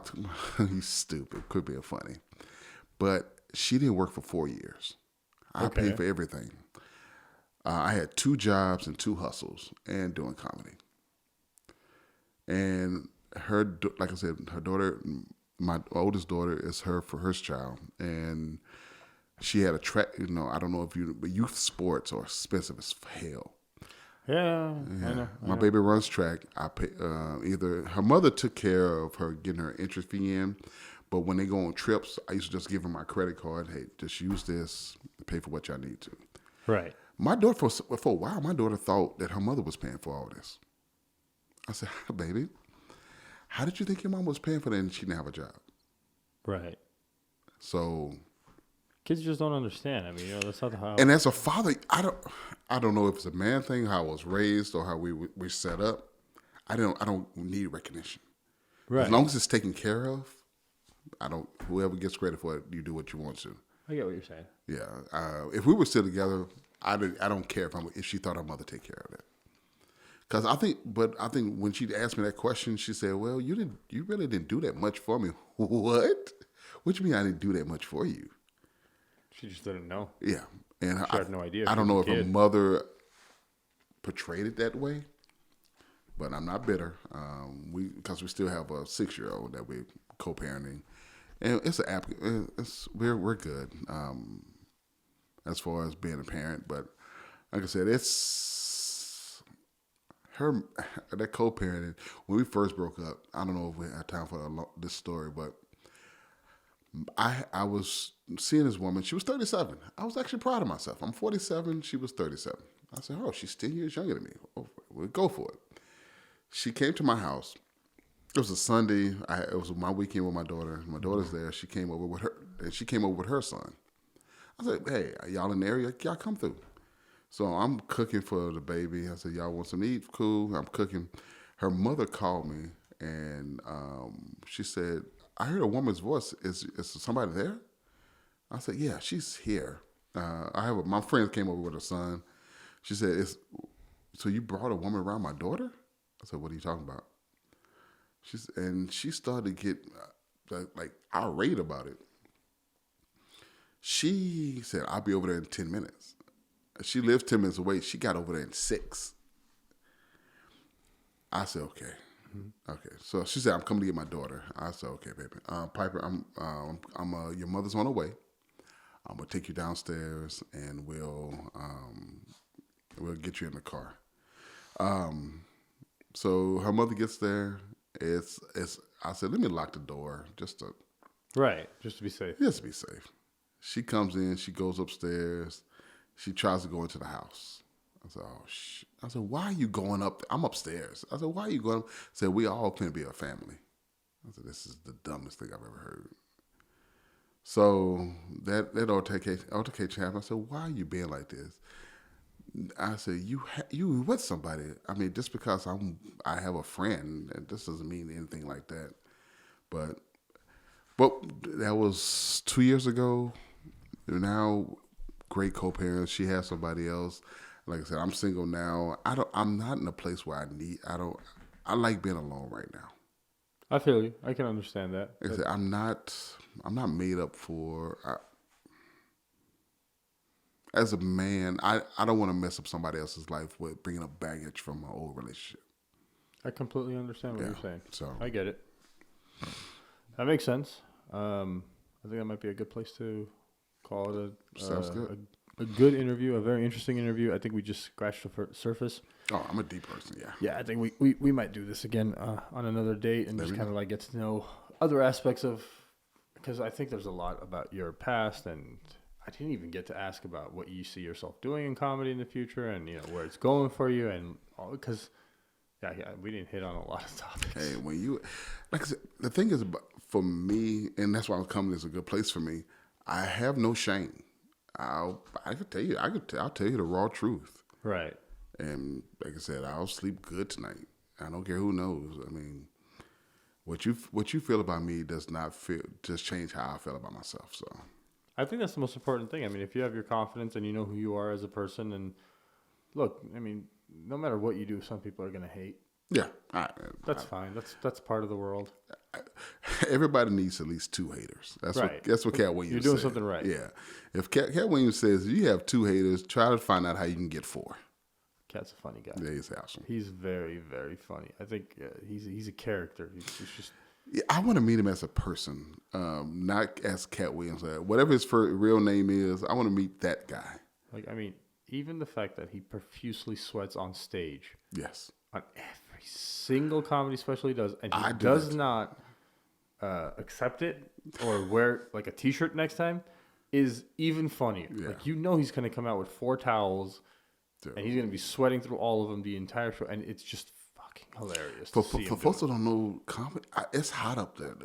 he's stupid, could be funny. But she didn't work for 4 years. I paid for everything. I had 2 jobs and 2 hustles and doing comedy. And like I said, her daughter, my oldest daughter, is her first child, and she had a track. I don't know if but youth sports are expensive as hell. Yeah, Yeah. I know. My baby runs track. I pay, either her mother took care of her getting her entry fee in, but when they go on trips, I used to just give her my credit card. Hey, just use this, pay for what y'all need to. Right. My daughter, for a while, my daughter thought that her mother was paying for all this. I said, baby, how did you think your mom was paying for that and she didn't have a job? Right. So Kids just don't understand. I mean, that's not how. and as a father, I don't know if it's a man thing, how I was raised, or how we set up. I don't need recognition. Right. As long as it's taken care of, whoever gets credit for it, you do what you want to. I get what you're saying. Yeah. If we were still together, I don't care if she thought her mother take care of that. Because I think when she asked me that question, she said, "Well, you really didn't do that much for me." What? What do you mean I didn't do that much for you? She just didn't know. Yeah, and She had no idea. I don't know if Kid. her mother portrayed it that way, but I'm not bitter. Because we still have a 6-year-old that we're co-parenting, and it's an app. We're good as far as being a parent. But like I said, it's her that co-parenting. When we first broke up, I don't know if we had time for this story, but I was seeing this woman. She was 37. I was actually proud of myself. I'm 47. She was 37. I said, "Oh, she's 10 years younger than me. Oh, we'll go for it." She came to my house. It was a Sunday. It was my weekend with my daughter. My daughter's there. She came over with her, and she came over with her son. I said, "Hey, are y'all in the area? Y'all come through." So I'm cooking for the baby. I said, "Y'all want some to eat? Cool." I'm cooking. Her mother called me, and she said, "I heard a woman's voice. Is somebody there?" I said, "Yeah, she's here." My friend came over with her son. She said, "So you brought a woman around my daughter?" I said, "What are you talking about?" She started to get like irate about it. She said, "I'll be over there in 10 minutes." She lived 10 minutes away. She got over there in 6. I said, "Okay." Mm-hmm. Okay. So she said, "I'm coming to get my daughter." I said, "Okay, baby. Piper, your mother's on her way. I'm gonna take you downstairs and we'll get you in the car." So her mother gets there. I said, "Let me lock the door just to be safe." Just to be safe. She comes in. She goes upstairs. She tries to go into the house. I said, "Oh, I said, "Why are you going up? I'm upstairs." I said, "Why are you going up?" I said, "We all can be a family." I said, "This is the dumbest thing I've ever heard." So that altercation happened. I said, "Why are you being like this?" I said, "You with somebody? I mean, just because I have a friend, this doesn't mean anything like that." But that was 2 years ago. Now, great co-parents. She has somebody else. Like I said, I'm single now. I'm not in a place where I like being alone right now. I feel you. I can understand that. Like I said, I'm not made up for. As a man, I don't want to mess up somebody else's life with bringing up baggage from my old relationship. I completely understand what you're saying. So I get it. That makes sense. I think that might be a good place to call it sounds good. A good interview, a very interesting interview. I think we just scratched the surface. Oh, I'm a deep person, yeah. Yeah, I think we might do this again on another date and just kind of like get to know other aspects of, because I think there's a lot about your past, and I didn't even get to ask about what you see yourself doing in comedy in the future, and where it's going for you, and all, because we didn't hit on a lot of topics. Hey, when you, like I said, the thing is for me, and that's why I'm coming is a good place for me. I have no shame. I'll tell you the raw truth. Right. And like I said, I'll sleep good tonight. I don't care who knows. I mean, what you feel about me does not just change how I feel about myself. So I think that's the most important thing. I mean, if you have your confidence and you know who you are as a person, and look, I mean, no matter what you do, some people are going to hate. Yeah, That's fine. That's part of the world. everybody needs at least 2 haters. Right. That's what Cat Williams You're doing said. something right. Yeah, if Cat Williams says you have 2 haters, try to find out how you can get 4. Cat's a funny guy. Yeah, he's awesome. He's very, very funny. I think he's a character. He's just Yeah, I want to meet him as a person, not as Cat Williams. Whatever his real name is, I want to meet that guy. like, I mean, even the fact that he profusely sweats on stage Yes. on every single comedy special he does, and he I do does that. not accept it or wear like a T-shirt next time, is even funnier. Yeah. Like, he's going to come out with 4 towels, Dude. and he's going to be sweating through all of them the entire show, and it's just fucking hilarious. For to see him do folks it. that don't know comedy, it's hot up there.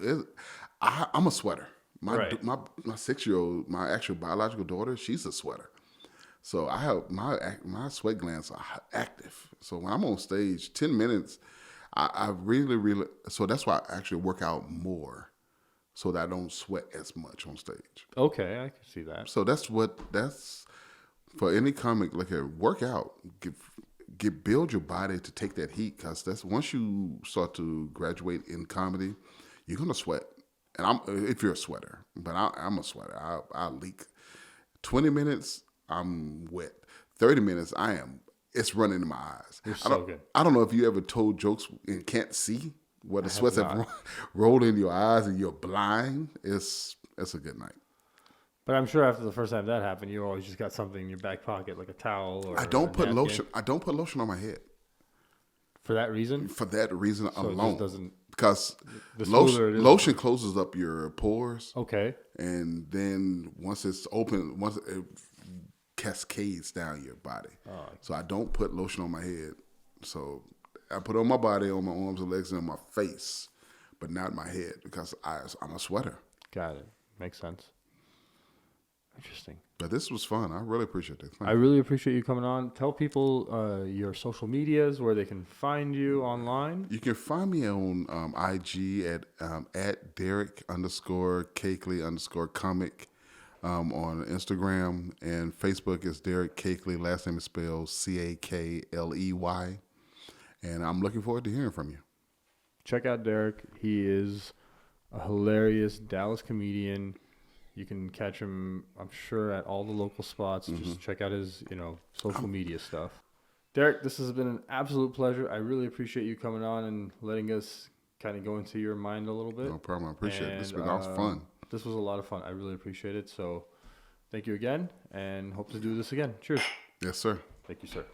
I'm a sweater. My Right. my 6-year-old, my actual biological daughter, she's a sweater. So I have my sweat glands are active. So when I'm on stage, 10 minutes, I really so that's why I actually work out more, so that I don't sweat as much on stage. Okay, I can see that. So that's for any comic, like a workout, build your body to take that heat, because that's once you start to graduate in comedy, you're gonna sweat. And if you're a sweater, but I'm a sweater. I leak. 20 minutes, I'm wet. 30 minutes, it's running in my eyes. You're so good. I don't know if you ever told jokes and can't see where the sweats have not. rolled in your eyes and you're blind. It's a good night. But I'm sure after the first time that happened, you always just got something in your back pocket, like a towel or I don't a put napkin. lotion. I don't put lotion on my head For that reason? for that reason So it alone. just doesn't... Because The smoother it is, lotion closes up your pores. Okay. And then once it's open, once it cascades down your body. Oh. So I don't put lotion on my head. So I put it on my body, on my arms and legs, and on my face, but not my head, because I'm a sweater. Got it. Makes sense. Interesting. But this was fun. I really appreciate it. I really appreciate you coming on. Tell people your social medias, where they can find you online. You can find me on IG at Derrick_Cakley_comic on Instagram, and Facebook is Derrick Cakley. Last name is spelled Cakley. And I'm looking forward to hearing from you. Check out Derrick. He is a hilarious Dallas comedian. You can catch him, I'm sure, at all the local spots. Just check out his, social media stuff. Derrick, this has been an absolute pleasure. I really appreciate you coming on and letting us kind of go into your mind a little bit. No problem. I appreciate it. This has been And, fun. This was a lot of fun. I really appreciate it. So thank you again, and hope to do this again. Cheers. Yes, sir. Thank you, sir.